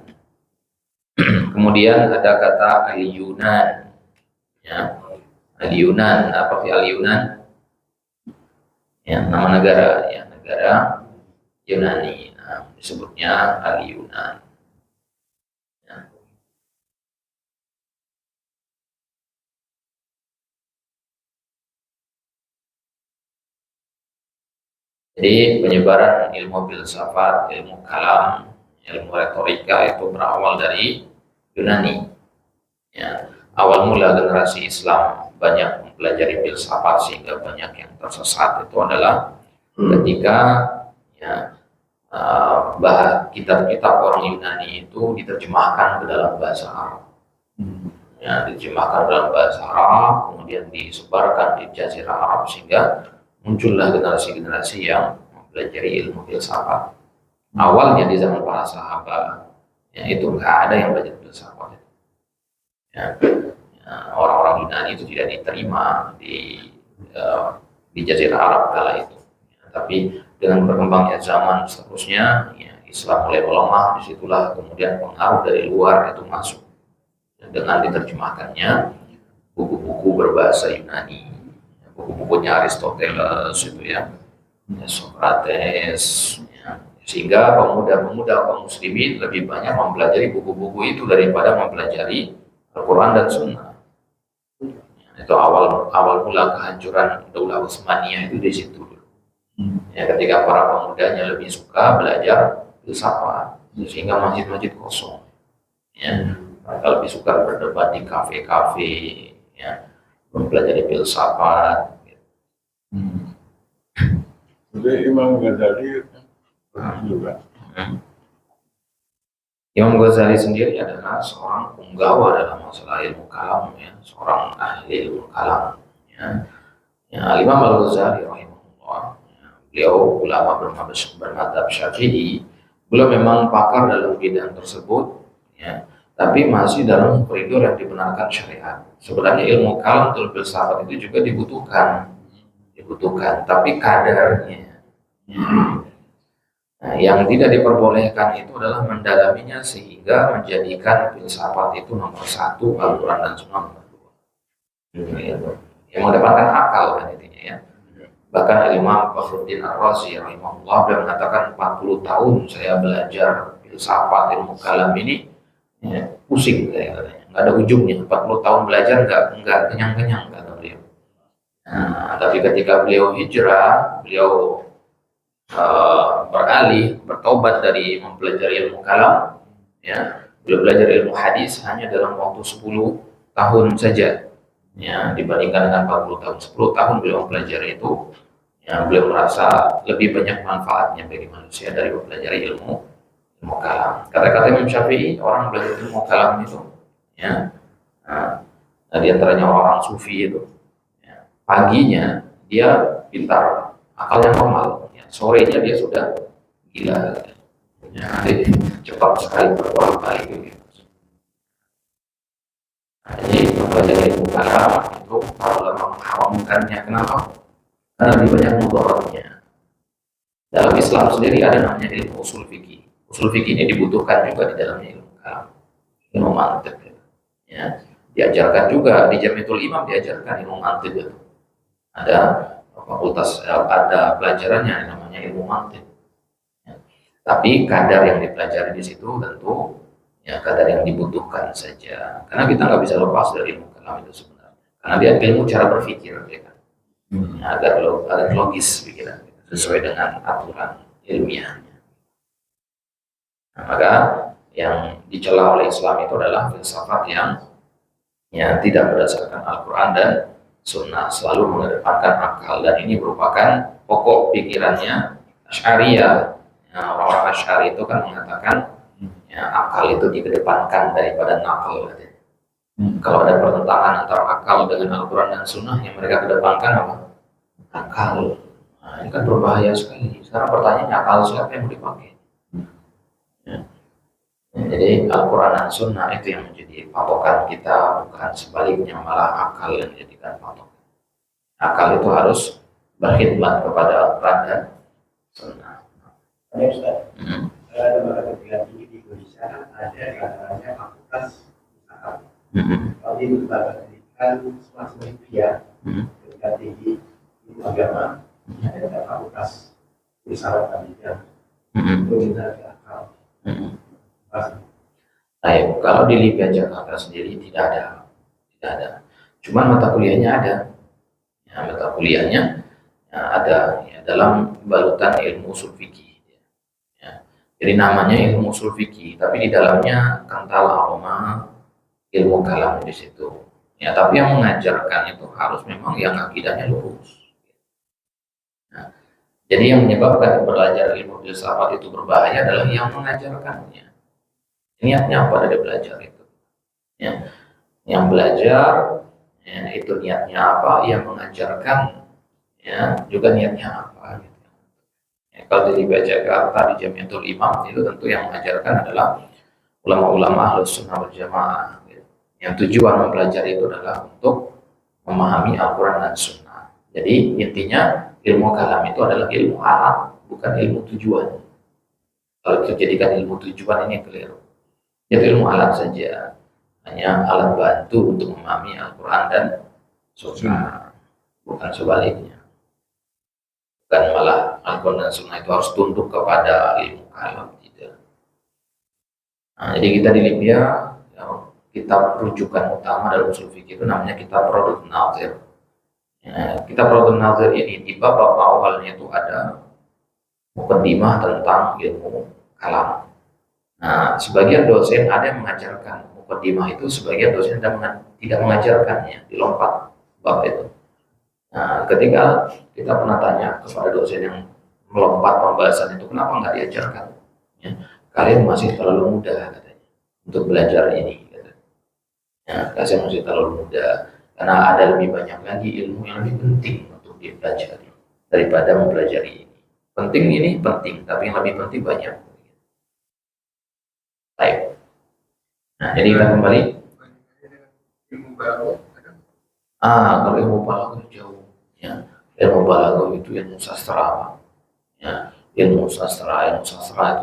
Kemudian ada kata Al-Yunan ya. Al-Yunan, apa sih Al-Yunan? Ya, nama negara, ya negara Yunani. Nah, disebutnya Al-Yunan. Ya. Jadi penyebaran ilmu filsafat, ilmu kalam, ilmu retorika itu berawal dari Yunani. Ya, awal mula generasi Islam banyak mempelajari filsafat sehingga banyak yang tersesat itu adalah ketika ya, kitab-kitab orang Yunani itu diterjemahkan ke dalam bahasa Arab. Ya, diterjemahkan dalam bahasa Arab, kemudian disebarkan di Jazirah Arab sehingga muncullah generasi-generasi yang mempelajari ilmu filsafat. Awalnya di zaman para sahabat, ya, itu nggak ada yang belajar filsafat. Ya, orang-orang Yunani itu tidak diterima di Jazirah Arab kala itu. Ya, tapi dengan berkembangnya zaman seterusnya, ya, Islam mulai melemah. Disitulah kemudian pengaruh dari luar itu masuk. Dengan diterjemahkannya buku-buku berbahasa Yunani, buku-bukunya Aristoteles itu ya, Socrates, ya. Sehingga pemuda-pemuda kaum muslimin lebih banyak mempelajari buku-buku itu daripada mempelajari Al-Quran dan Sunnah. Itu awal mula kehancuran Daulah Utsmaniyah itu di situ. Ya, ketika para pemudanya lebih suka belajar filsafat, sehingga masjid-masjid kosong. Ya. Mereka lebih suka berdebat di kafe-kafe, ya, mempelajari filsafat.
Jadi Imam Ghazali juga.
Imam Ghazali sendiri adalah seorang punggawa dalam masalah ilmu kalam, ya, seorang ahli ilmu kalam. Ya. Ya, Imam Al-Ghazali rahimahullah, ya, beliau ulama bermadzhab Syafi'i. Beliau memang pakar dalam bidang tersebut, ya, tapi masih dalam koridor yang dibenarkan syariat. Sebenarnya ilmu kalam atau filsafat itu juga dibutuhkan, tapi kadarnya. Nah, yang tidak diperbolehkan itu adalah mendalaminya sehingga menjadikan filsafat itu nomor satu, Al-Quran dan Sunnah nomor dua. Yang mengedepankan akal kan intinya ya. Bahkan Imam Fakhruddin Ar-Razi rahimahullah beliau mengatakan 40 tahun saya belajar filsafat ilmu kalam ini. Ya, pusing katanya, nggak ada ujungnya. 40 tahun belajar nggak kenyang-kenyang kata beliau. Nah, tapi ketika beliau hijrah, beliau bertobat dari mempelajari ilmu kalam, ya, beliau belajar ilmu hadis hanya dalam waktu 10 tahun saja, ya, dibandingkan dengan 40 tahun. 10 tahun beliau mempelajari itu, ya, beliau merasa lebih banyak manfaatnya bagi manusia dari mempelajari ilmu kalam. Kata-kata Imam Syafi'i, orang belajar ilmu kalam itu, ya, di antaranya orang sufi itu, ya, paginya dia pintar, akalnya normal, ya, sorenya dia sudah gila, ya, cepat sekali berulang kali gitu. Jadi mempelajari ilmu kalam itu para ulama mengharamkannya. Kenapa? Karena lebih banyak mudaratnya. Dalam Islam sendiri ada namanya ilmu usul fikih. Usul fikih ini dibutuhkan juga di dalamnya ilmu kalam, ilmu mantiq, ya. Diajarkan juga di Jamiatul Imam, diajarkan ilmu mantiq itu. Ada fakultas, ada pelajarannya yang namanya ilmu mantiq. Ya. Tapi kadar yang dipelajari di situ tentu ya kadar yang dibutuhkan saja. Karena kita nggak bisa lepas dari ilmu kalam itu sebenarnya. Karena dia ilmu cara berpikir, ya kan. Ya, agar logis pikiran sesuai dengan aturan ilmiahnya. Nah, maka yang dicela oleh Islam itu adalah filsafat yang tidak berdasarkan Al-Quran dan Sunnah, selalu mengedepankan akal, dan ini merupakan pokok pikirannya Asy'ariyah. Orang-orang Asy'ari itu kan mengatakan ya, akal itu dikedepankan daripada nakal. Kalau ada pertentangan antara akal dengan Al-Quran dan Sunnah, yang mereka kedepankan apa? Akal. Nah, ini kan berbahaya sekali. Sekarang pertanyaannya, akal siapa yang mau dipakai? Jadi Al-Quran dan Sunnah itu yang menjadi patokan kita, bukan sebaliknya, malah akal yang dijadikan patokan. Akal itu harus berkhidmat kepada Al-Quran dan Sunnah.
Ya Ustaz, ada beberapa perguruan tinggi di Indonesia ada katanya fakultas usaha. Kalau di lembaga pendidikan semacam itu ya, perguruan tinggi ilmu agama, ada fakultas usaha pendidikan, dominan akal.
Baik, kalau di Libya Jakarta sendiri tidak ada. Cuman mata kuliahnya ada. Ya, mata kuliahnya ada ya, dalam balutan ilmu usul fikih. Ya. Jadi namanya ilmu usul fikih, tapi di dalamnya kental aroma ilmu kalam di situ. Ya, tapi yang mengajarkan itu harus memang yang akidahnya lurus. Nah, jadi yang menyebabkan belajar ilmu filsafat itu berbahaya adalah yang mengajarkannya. Niatnya apa dari belajar itu? Ya, yang belajar ya, itu niatnya apa? Yang mengajarkan ya juga niatnya apa? Gitu. Ya, kalau di Jakarta di Jamiatul Imam itu tentu yang mengajarkan adalah ulama-ulama Ahlus Sunnah wal Jamaah. Gitu. Yang tujuan mempelajari itu adalah untuk memahami Al-Quran dan Sunnah. Jadi intinya ilmu kalam itu adalah ilmu alat, bukan ilmu tujuan. Kalau itu jadikan ilmu tujuan ini keliru. Itu ilmu alat saja, hanya alat bantu untuk memahami Al-Quran dan Sunnah, bukan sebaliknya. Bukan malah Al-Quran dan Sunnah itu harus tunduk kepada ilmu kalam, tidak. Nah, jadi kita di Libya, ya, kitab rujukan utama dalam usul fikih itu namanya kitab Raddun Nadhir. Ya, kitab Raddun Nadhir ini di bab awalnya itu ada mukaddimah tentang ilmu kalam. Nah, sebagian dosen ada yang mengajarkan mukaddimah itu, sebagian dosen tidak mengajarkannya, dilompat bab itu. Nah, ketika kita pernah tanya kepada dosen yang melompat pembahasan itu, kenapa nggak diajarkan? Ya, kalian masih terlalu muda katanya untuk belajar ini. Katanya. Ya, kalian masih terlalu muda karena ada lebih banyak lagi ilmu yang lebih penting untuk dipelajari daripada mempelajari ini. Penting ini penting, tapi yang lebih penting banyak. Baik. Nah, jadi kita kembali.
Ilmu baru.
Kalau ilmu balaghah jauh. Ya, ilmu balaghah itu ilmu sastra. Ya, ilmu sastra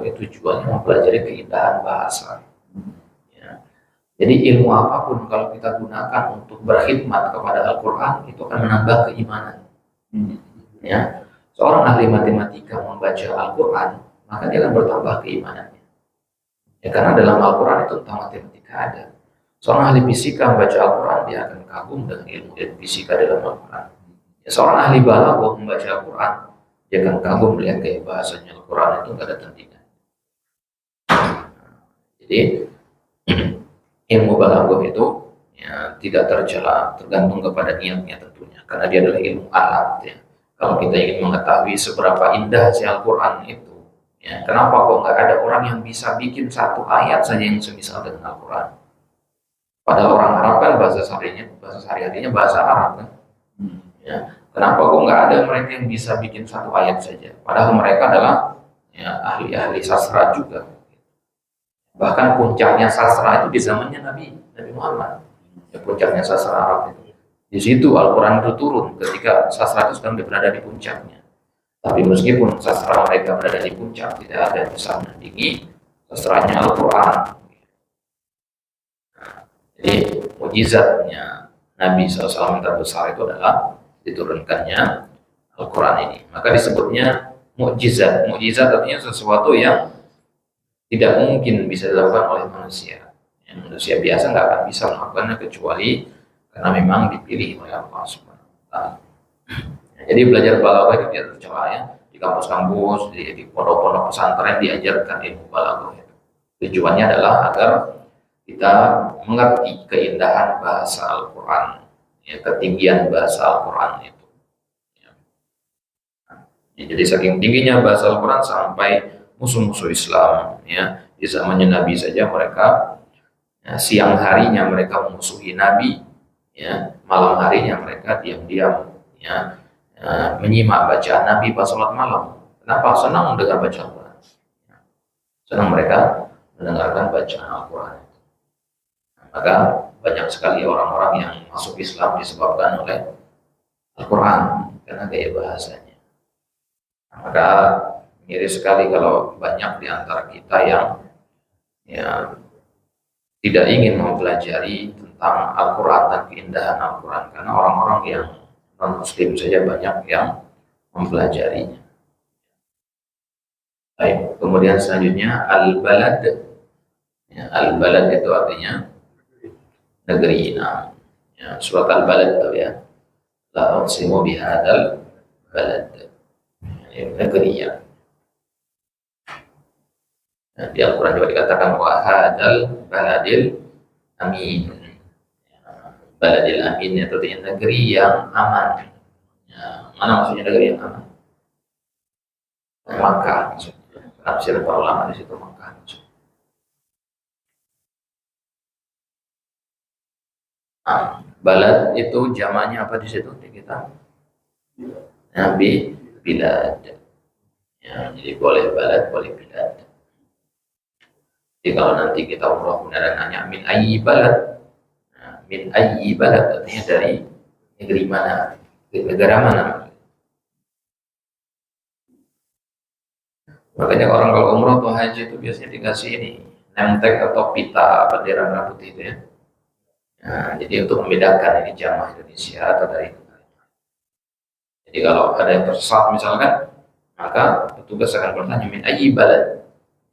itu tujuannya mempelajari keindahan bahasa. Ya. Jadi ilmu apapun kalau kita gunakan untuk berkhidmat kepada Al-Quran itu akan menambah keimanan. Ya, seorang ahli matematika membaca Al-Quran maka dia akan bertambah keimanannya. Ya, karena dalam Al-Quran itu tentang matematika ada. Seorang ahli fisika membaca Al-Quran dia akan kagum dengan ilmu fisika dalam Al-Quran. Ya, seorang ahli balaghah membaca Al-Quran dia akan kagum melihat gaya bahasanya Al-Quran itu nggak ada tandingan. Jadi ilmu balaghah itu ya, tidak tercela, tergantung kepada niatnya tentunya, karena dia adalah ilmu alat. Ya. Kalau kita ingin mengetahui seberapa indah si Al-Quran itu, ya, kenapa kok nggak ada orang yang bisa bikin satu ayat saja yang semisal dengan Al-Quran? Padahal orang Arab kan bahasa sehari-harinya bahasa Arab kan. Ya, kenapa kok nggak ada mereka yang bisa bikin satu ayat saja? Padahal mereka adalah ya, ahli-ahli sastra juga. Bahkan puncaknya sastra itu di zamannya Nabi Muhammad. Ya, puncaknya sastra Arab itu. Di situ Al-Quran itu turun ketika sastra itu sedang berada di puncaknya. Tapi meskipun sastra mereka berada di puncak, tidak ada yang bisa menandingi sastranya Al-Quran. Jadi mukjizatnya Nabi SAW yang terbesar itu adalah diturunkannya Al-Quran ini. Maka disebutnya mukjizat. Mukjizat artinya sesuatu yang tidak mungkin bisa dilakukan oleh manusia. Ya, manusia biasa nggak akan bisa melakukannya kecuali karena memang dipilih oleh Allah Subhanahu wa Ta'ala. Jadi belajar balaghah itu tidak tercela ya. Di kampus-kampus, di pondok-pondok pesantren diajarkan ilmu balaghah itu. Tujuannya adalah agar kita mengerti keindahan bahasa Al-Quran, ya, ketinggian bahasa Al-Quran itu. Ya. Ya, jadi saking tingginya bahasa Al-Quran sampai musuh-musuh Islam, ya, di zamannya Nabi saja mereka ya, siang harinya mereka memusuhi Nabi, ya, malam harinya mereka diam-diam, ya, menyimak bacaan Nabi pas sholat malam. Kenapa? Senang mendengar bacaan Al-Quran. Senang mereka mendengarkan bacaan Al-Quran. Maka banyak sekali orang-orang yang masuk Islam disebabkan oleh Al-Quran karena gaya bahasanya. Maka miris sekali kalau banyak di antara kita yang ya, tidak ingin mempelajari tentang Al-Quran dan keindahan Al-Quran, karena orang-orang yang non-muslim saja banyak yang mempelajarinya. Baik, kemudian selanjutnya al-balad. Ya, al-balad itu artinya negeri. Nah, ya, surat al-balad itu ya, la uqsimu bihadzal balad, negeri ya. Nah, di Al-Quran juga dikatakan wahadal baladil amin. Baladil amin itu artinya negeri yang aman. Ya, mana maksudnya negeri yang aman? Makkah maksudnya. Tafsir para ulama di situ Makkah. Nah, balad itu jamaknya apa di situ di kita? Nabi bilad. Ya, jadi boleh balad, boleh bilad. Jadi kalau nanti kita umroh kemudian nanya min ayyi balad, nah, min ayyi balad artinya dari negeri mana, negara mana. Makanya orang kalau umroh atau haji itu biasanya dikasih ini name tag atau pita bendera merah putih itu ya. Nah, jadi untuk membedakan ini jamaah Indonesia atau dari. Jadi kalau ada yang tersesat misalkan, maka petugas akan bertanya min ayyi balad.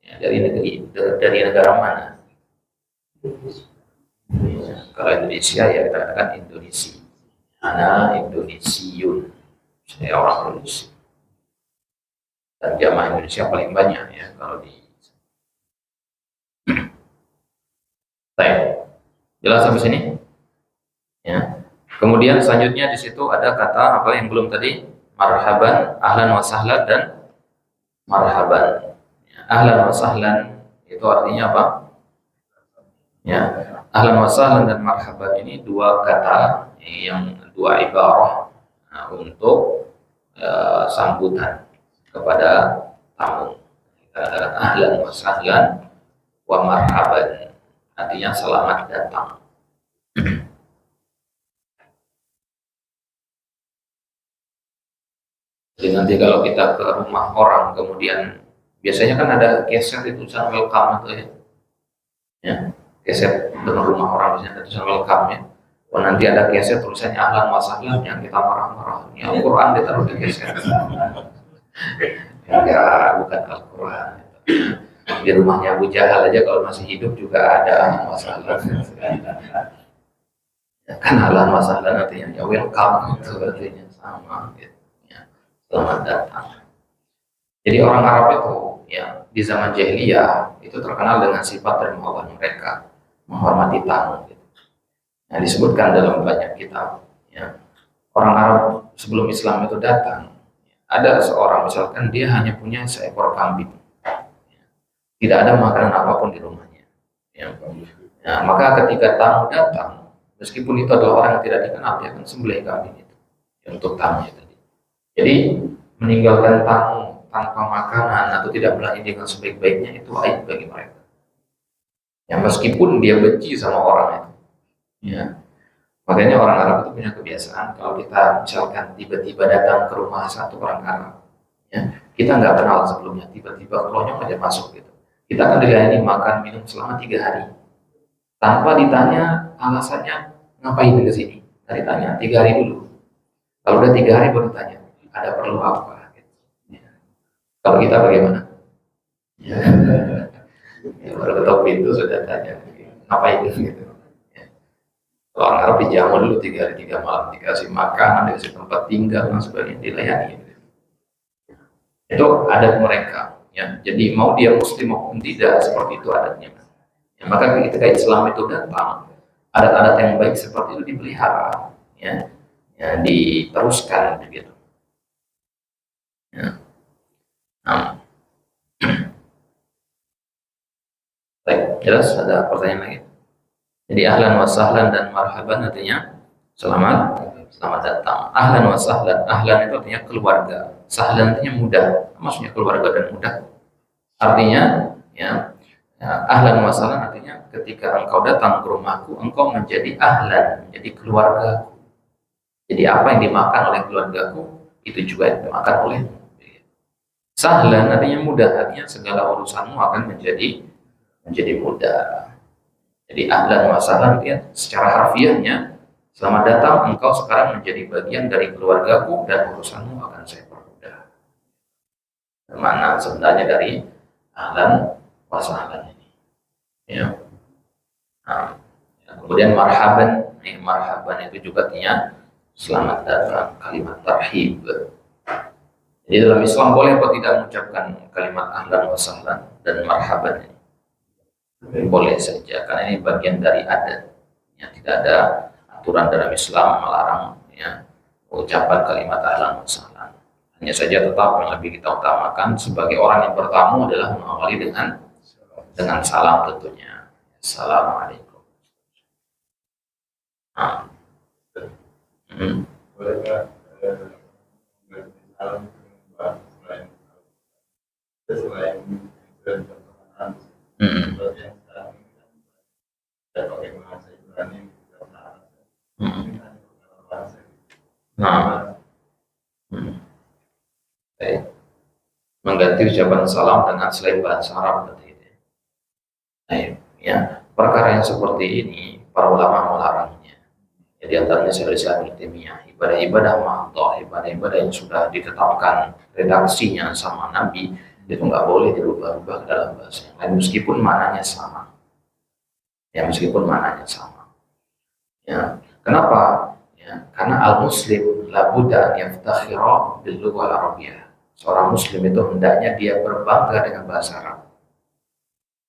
Ya, dari negara mana? Ya, kalau Indonesia ya kita katakan Indonesia. Ana Indonesiun. Saya orang Indonesia. Dan jamaah Indonesia paling banyak ya kalau di. Baik. Jelas sampai sini? Ya. Kemudian selanjutnya di situ ada kata apa yang belum tadi? Marhaban, ahlan wa sahlan dan marhaban. Ahlan wa sahlan itu artinya apa? Ya, ahlan wa sahlan dan marhaban ini dua kata yang dua ibarah untuk sambutan kepada tamu. Ahlan wa sahlan wa marhaban artinya selamat datang. Jadi nanti kalau kita ke rumah orang kemudian biasanya kan ada keset itu tulisan welcome itu ya, keset dengan rumah orang biasanya ada tulisan welcome ya. Oh nanti ada keset tulisannya ahlan wa sahlan yang kita marah-marah. Ini Al-Quran ditaruh di keset. Ya bukan Al-Quran. Di rumahnya Abu Jahal aja kalau masih hidup juga ada ahlan wa sahlan. Ya, kan ahlan wa sahlan artinya ya welcome itu artinya sama gitu. Ya, selamat datang. Jadi orang Arab itu ya di zaman jahiliyah itu terkenal dengan sifat dermawan mereka, menghormati tamu. Gitu. Nah, disebutkan dalam banyak kitab. Ya, orang Arab sebelum Islam itu datang, ada seorang misalkan dia hanya punya seekor kambing, tidak ada makanan apapun di rumahnya. Ya. Nah, maka ketika tamu datang, meskipun itu adalah orang yang tidak dikenal, dia akan sembelih kambing itu ya, untuk tamu itu. Jadi meninggalkan tamu tanpa makanan atau tidak melayani dengan sebaik-baiknya itu aib bagi mereka. Ya meskipun dia benci sama orang itu. Ya. Makanya orang Arab itu punya kebiasaan kalau kita misalkan tiba-tiba datang ke rumah satu orang Arab, ya, kita nggak kenal sebelumnya, tiba-tiba kelonyong aja masuk gitu. Kita akan dilayani makan minum selama 3 hari tanpa ditanya alasannya ngapain ke sini. Nggak ditanya 3 hari dulu. Kalau udah 3 hari baru ditanya ada perlu apa. Kalau kita bagaimana? Ya, baru ketok pintu sudah tanya, ngapain gitu? Ya. Kalau orang Arab dijamu dulu 3 hari 3 malam, dikasih makanan, dikasih tempat tinggal dan sebagainya, dilayani. Itu adat mereka. Ya. Jadi mau dia Muslim maupun tidak seperti itu adatnya. Ya, maka ketika Islam itu datang, adat-adat yang baik seperti itu dipelihara, ya, ya diteruskan begitu. Ya. Nah. Baik, jelas ada pertanyaan lagi? Jadi ahlan wa sahlan dan marhaban artinya selamat datang. Ahlan wa sahlan, ahlan itu artinya keluarga, sahlan artinya mudah, maksudnya keluarga dan mudah. Artinya ya, ahlan wa sahlan artinya ketika engkau datang ke rumahku, engkau menjadi ahlan, menjadi keluargaku. Jadi apa yang dimakan oleh keluargaku itu juga yang dimakan olehmu. Sahlan artinya mudah, artinya segala urusanmu akan menjadi mudah. Jadi ahlan wa sahlan ya, secara harfiahnya selamat datang engkau sekarang menjadi bagian dari keluargaku dan urusanmu akan saya permudah. Mana sebenarnya dari ahlan wa sahlan ini. Ya. Nah, kemudian marhaban itu juga artinya selamat datang, kalimat tarhib. Jadi dalam Islam boleh atau tidak mengucapkan kalimat ahlan wa sahlan dan marhaban? Boleh saja, karena ini bagian dari adat. Ya, tidak ada aturan dalam Islam melarang ya ucapan kalimat ahlan wa sahlan. Hanya saja tetap yang lebih kita utamakan sebagai orang yang bertamu adalah mengawali dengan salam tentunya. Assalamualaikum. Nah.
Bolehkah salam selain pertemanan seperti yang sekarang ini kan saya pakai bahasa Ibrani karena ini kan bahasa
mengganti ucapan salam dengan selain bahasa Arab berarti itu. Nah, ya, perkara yang seperti ini para ulama melarangnya. Jadi antaranya Syekhul Islam Ibnu Taimiyah, ibadah-ibadah mahdhah, ibadah-ibadah yang sudah ditetapkan redaksinya sama Nabi itu nggak boleh dirubah-rubah ke dalam bahasa yang lain meskipun maknanya sama. Ya, meskipun maknanya sama. Ya, kenapa? Ya, karena al-muslim labudda an yaftakhira bil lughah al-arabiyyah. Seorang muslim itu hendaknya dia berbangga dengan bahasa Arab.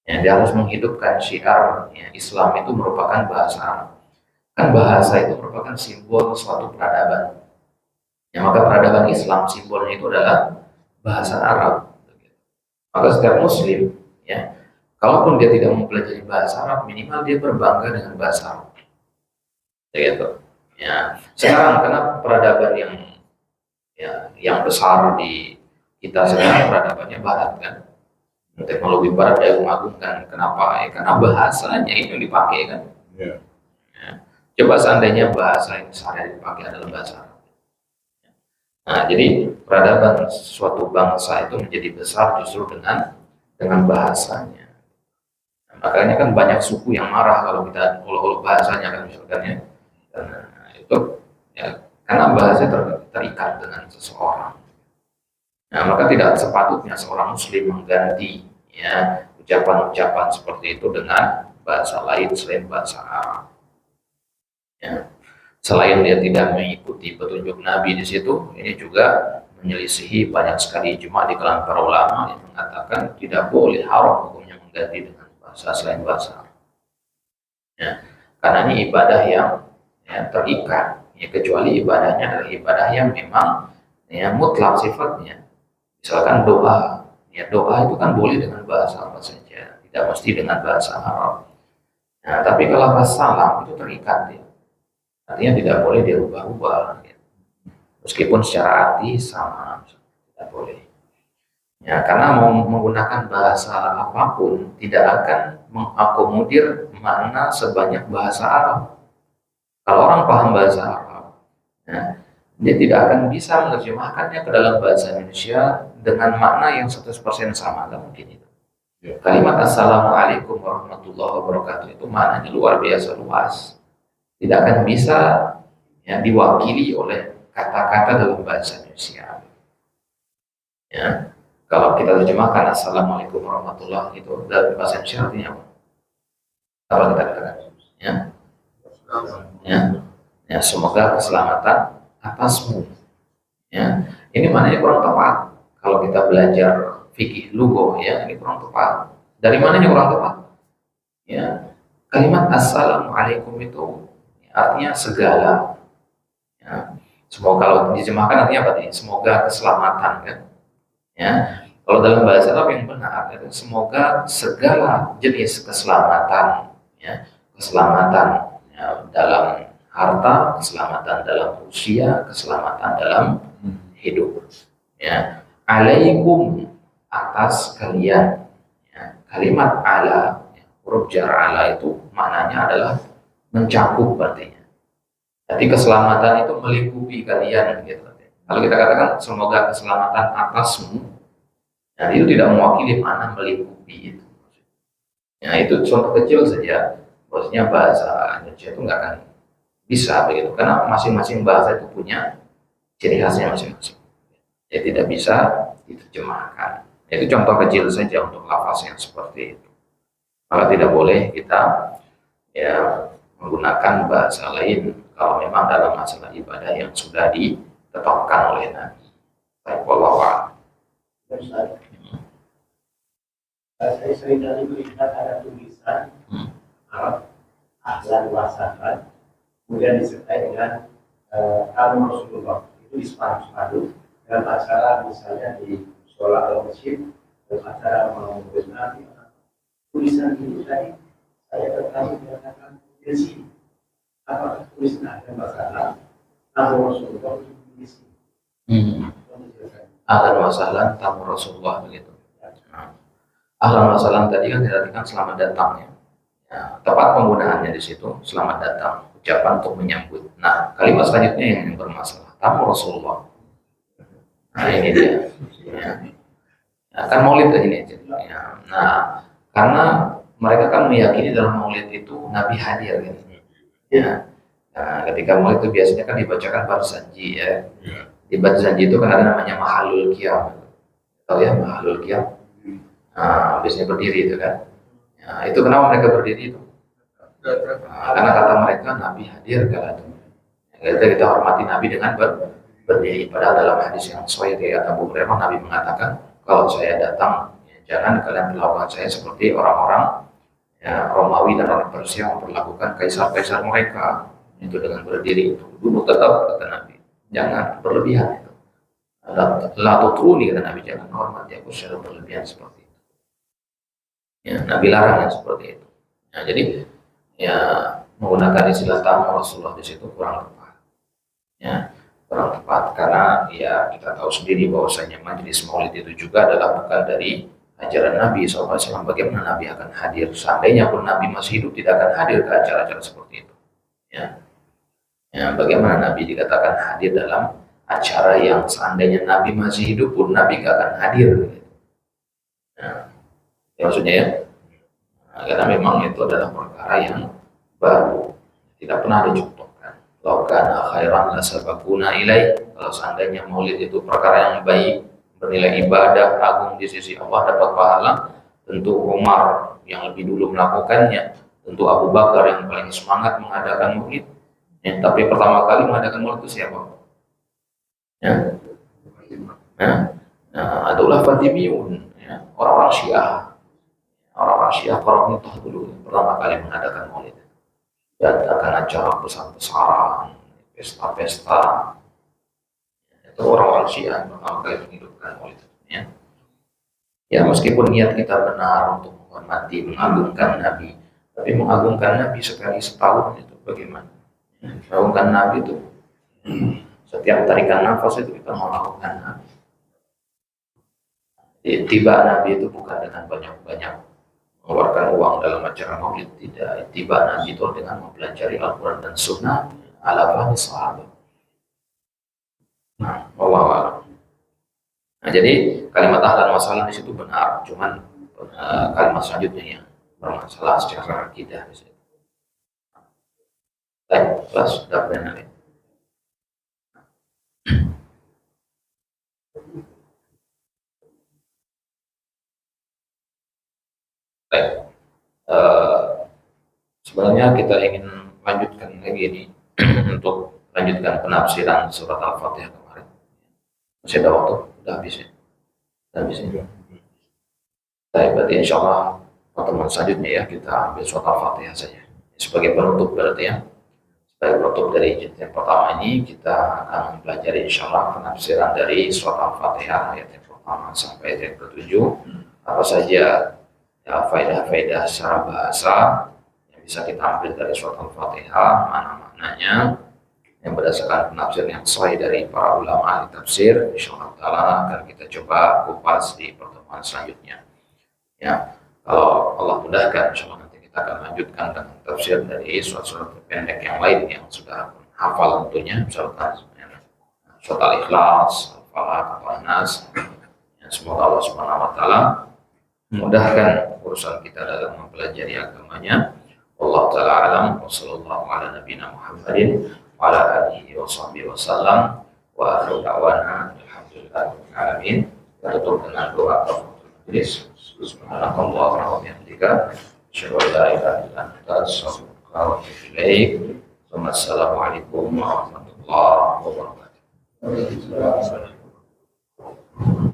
Ya, dia harus menghidupkan syiar ya, Islam itu merupakan bahasa Arab. Kan bahasa itu merupakan simbol suatu peradaban. Ya, maka peradaban Islam simbolnya itu adalah bahasa Arab. Maka setiap muslim ya, kalaupun dia tidak mempelajari bahasa Arab, minimal dia berbangga dengan bahasa Arab. Gitu. Ya, sekarang karena peradaban yang besar di kita sekarang peradabannya barat kan, teknologi barat diagung-agungkan kan, kenapa? Ya, karena bahasanya itu yang dipakai kan.
ya.
Ya. Coba seandainya bahasa yang sehari dipakai adalah bahasa Arab. Nah, jadi peradaban suatu bangsa itu menjadi besar justru dengan bahasanya. Nah, makanya kan banyak suku yang marah kalau kita ulur-ulur bahasanya kan misalkan ya. Nah, itu ya karena bahasa terikat dengan seseorang. Nah, maka tidak sepatutnya seorang muslim mengganti ya ucapan-ucapan seperti itu dengan bahasa lain selain bahasa Arab. Ya. Selain dia tidak mengikuti petunjuk Nabi di situ, ini juga menyelisihi banyak sekali ijma di kalangan para ulama yang mengatakan tidak boleh, haram hukumnya mengganti dengan bahasa selain bahasa Arab. Ya. Karena ini ibadah yang ya, terikat. Ya, kecuali ibadahnya adalah ibadah yang memang ya, mutlak sifatnya. Misalkan doa, ya doa itu kan boleh dengan bahasa apa saja, tidak mesti dengan bahasa Arab. Nah, tapi kalau bahasa salam itu terikat ya. Artinya tidak boleh dirubah-ubah ya. Meskipun secara arti sama, tidak boleh. Ya, karena mau menggunakan bahasa apapun tidak akan mengakomodir makna sebanyak bahasa Arab. Kalau orang paham bahasa Arab, ya, dia tidak akan bisa menerjemahkannya ke dalam bahasa Indonesia dengan makna yang 100% sama, kan mungkin itu.
Ya.
Kalimat Assalamualaikum warahmatullahi wabarakatuh itu maknanya luar biasa luas. Tidak akan bisa ya, diwakili oleh kata-kata dalam bahasa Indonesia. Ya, kalau kita terjemahkan Assalamualaikum warahmatullahi itu dalam bahasa Indonesia artinya apa? Apa kita katakan? Ya, semoga keselamatan atasmu. Ya, ini maknanya kurang tepat. Kalau kita belajar fikih lughah ya, ini kurang tepat. Dari mananya kurang tepat? Ya, kalimat Assalamualaikum itu artinya segala. Ya. Semoga kalau diterjemahkan artinya apa nih? Semoga keselamatan kan. Ya. Kalau dalam bahasa Arab yang benar itu semoga segala jenis keselamatan, ya. Keselamatan ya, dalam harta, keselamatan dalam usia, keselamatan dalam hidup. Ya. Alaikum atas kalian. Ya. Kalimat ala, ya, huruf jar ala itu maknanya adalah mencakup artinya. Jadi keselamatan itu melingkupi kalian gitu. Kalau kita katakan semoga keselamatan atasmu, nah itu tidak mewakili mana melingkupi itu. Ya itu contoh kecil saja. Maksudnya bahasa Indonesia itu nggak akan bisa begitu karena masing-masing bahasa itu punya ciri khasnya masing-masing. Ya tidak bisa diterjemahkan. Itu contoh kecil saja untuk lafaz yang seperti itu. Maka tidak boleh kita ya menggunakan bahasa lain kalau memang dalam masalah ibadah yang sudah ditetapkan oleh Nabi Baik, wallahu a'lam.
Ustaz, saya sering kali melihat ada tulisan Arab ahlan wa sahlan, kemudian disertai dengan kamu Rasulullah. Itu di spanduk dalam acara misalnya di sekolah atau masjid, dalam acara mau benar. Tulisan ini tadi saya tertarik mengatakan di sini. Apakah tulisan ada masalah? Kamu Rasulullah di sini.
Ahlan wa sahlan tamu Rasulullah begitu. Ahlan wa sahlan tadi kan diartikan selamat datang ya. Tepat penggunaannya di situ selamat datang, ucapan untuk menyambut. Nah, kalimat selanjutnya yang bermasalah, tamu Rasulullah. Nah, ini dia. Ya. Kan maulid ini. Ya. Nah, karena mereka kan meyakini dalam maulid itu Nabi hadir gitu. Ya. Nah, ketika maulid itu biasanya kan dibacakan barzanji ya. Di barzanji itu kan ada namanya mahalul qiyam. Tahu ya mahalul qiyam? Nah, biasanya berdiri itu kan. Nah, itu kenapa mereka berdiri itu? Karena kata mereka Nabi hadir kala itu. Kita hormati Nabi dengan berdiri. Padahal dalam hadis yang sahih dari Abu Hurairah Nabi mengatakan kalau saya datang ya, jangan kalian perlakukan saya seperti orang-orang ya, Romawi dan orang Persia yang memperlakukan kaisar-kaisar mereka itu dengan berdiri. Duduk tetap kata Nabi. Jangan berlebihan itu. La tutruni kata Nabi, jangan hormati aku secara berlebihan seperti itu. Ya, Nabi larang yang seperti itu. Ya, jadi ya menggunakan istilah tamu Rasulullah di situ kurang tepat. Ya, kurang tepat karena ya kita tahu sendiri bahwasanya majelis maulid itu juga adalah bukan dari ajaran Nabi SAW. Bagaimana Nabi akan hadir? Seandainya pun Nabi masih hidup tidak akan hadir ke acara-acara seperti itu. Ya. Ya, bagaimana Nabi dikatakan hadir dalam acara yang seandainya Nabi masih hidup pun Nabi gak akan hadir. Ya. Ya, maksudnya ya, karena memang itu adalah perkara yang baru, tidak pernah dicontohkan. Laukana khairan lasabaquna ilaih. Kalau seandainya maulid itu perkara yang baik, bernilai ibadah agung di sisi Allah, dapat pahala, tentu Umar yang lebih dulu melakukannya, tentu Abu Bakar yang paling semangat mengadakan maulid. Ya, tapi pertama kali mengadakan maulid itu siapa? Ya, adalah Fatimiyun, ya, orang-orang Syiah. Orang-orang Syiah Qaramituh dulu pertama kali mengadakan maulid. Diadakan acara besar-besaran, pesta-pesta. Itu orang-orang Syiah pertama kali menghidupkan maulid. Ya, meskipun niat kita benar untuk menghormati, mengagungkan Nabi, tapi mengagungkan Nabi sekali setahun itu bagaimana? Mengagungkan Nabi itu setiap tarikan nafas itu kita mengagungkan Nabi. Tiba Nabi itu bukan dengan banyak-banyak mengeluarkan uang dalam acara maulid, tidak. Tiba Nabi itu dengan mempelajari Al-Quran dan Sunnah ala fahmi sahabat. Nah, jadi kalimat ahlan wa sahlan di situ benar, cuman kalimat selanjutnya yang bermasalah secara akidah di situ. Baik, kelas dapatnya nanti. Baik. Sebenarnya kita ingin lanjutkan lagi ini untuk lanjutkan penafsiran surat Al-Fatihah kemarin. Masih ada waktu? Udah habis ya? Udah habis ya? Baik, berarti insya Allah pertemuan selanjutnya ya kita ambil surat Al-Fatihah saja sebagai penutup berarti ya. Sebagai penutup dari jilid yang pertama ini kita akan mempelajari insya Allah penafsiran dari surat Al-Fatihah ayat yang pertama sampai ayat yang ketujuh. Apa saja ya, faedah-faedah secara bahasa yang bisa kita ambil dari surat Al-Fatihah, mana-mananya yang berdasarkan penafsiran yang sahih dari para ulama ahli tafsir. Insyaallah taala akan kita coba kupas di pertemuan selanjutnya. Ya, kalau Allah mudahkan, insyaallah nanti kita akan lanjutkan dengan tafsir dari surat-surat pendek yang lain yang sudah hafal tentunya, misalkan surat Al-Ikhlas, Al-Falaq, atau An-Nas. Ya, semoga Allah Subhanahu wa taala memudahkan urusan kita dalam mempelajari agamanya. Allah taala alam wa sallallahu ala nabiyina Muhammadin wa ala alihi wa sahbihi wasallam wa akhiru da'wana alhamdulillahirabbil alamin. Kita tutup dengan doa kafaratul majlis. Subhanallah wa bihamdika asyhadu an la ilaha illa anta astaghfiruka wa atubu ilaik. Wassalamualaikum warahmatullahi wabarakatuh.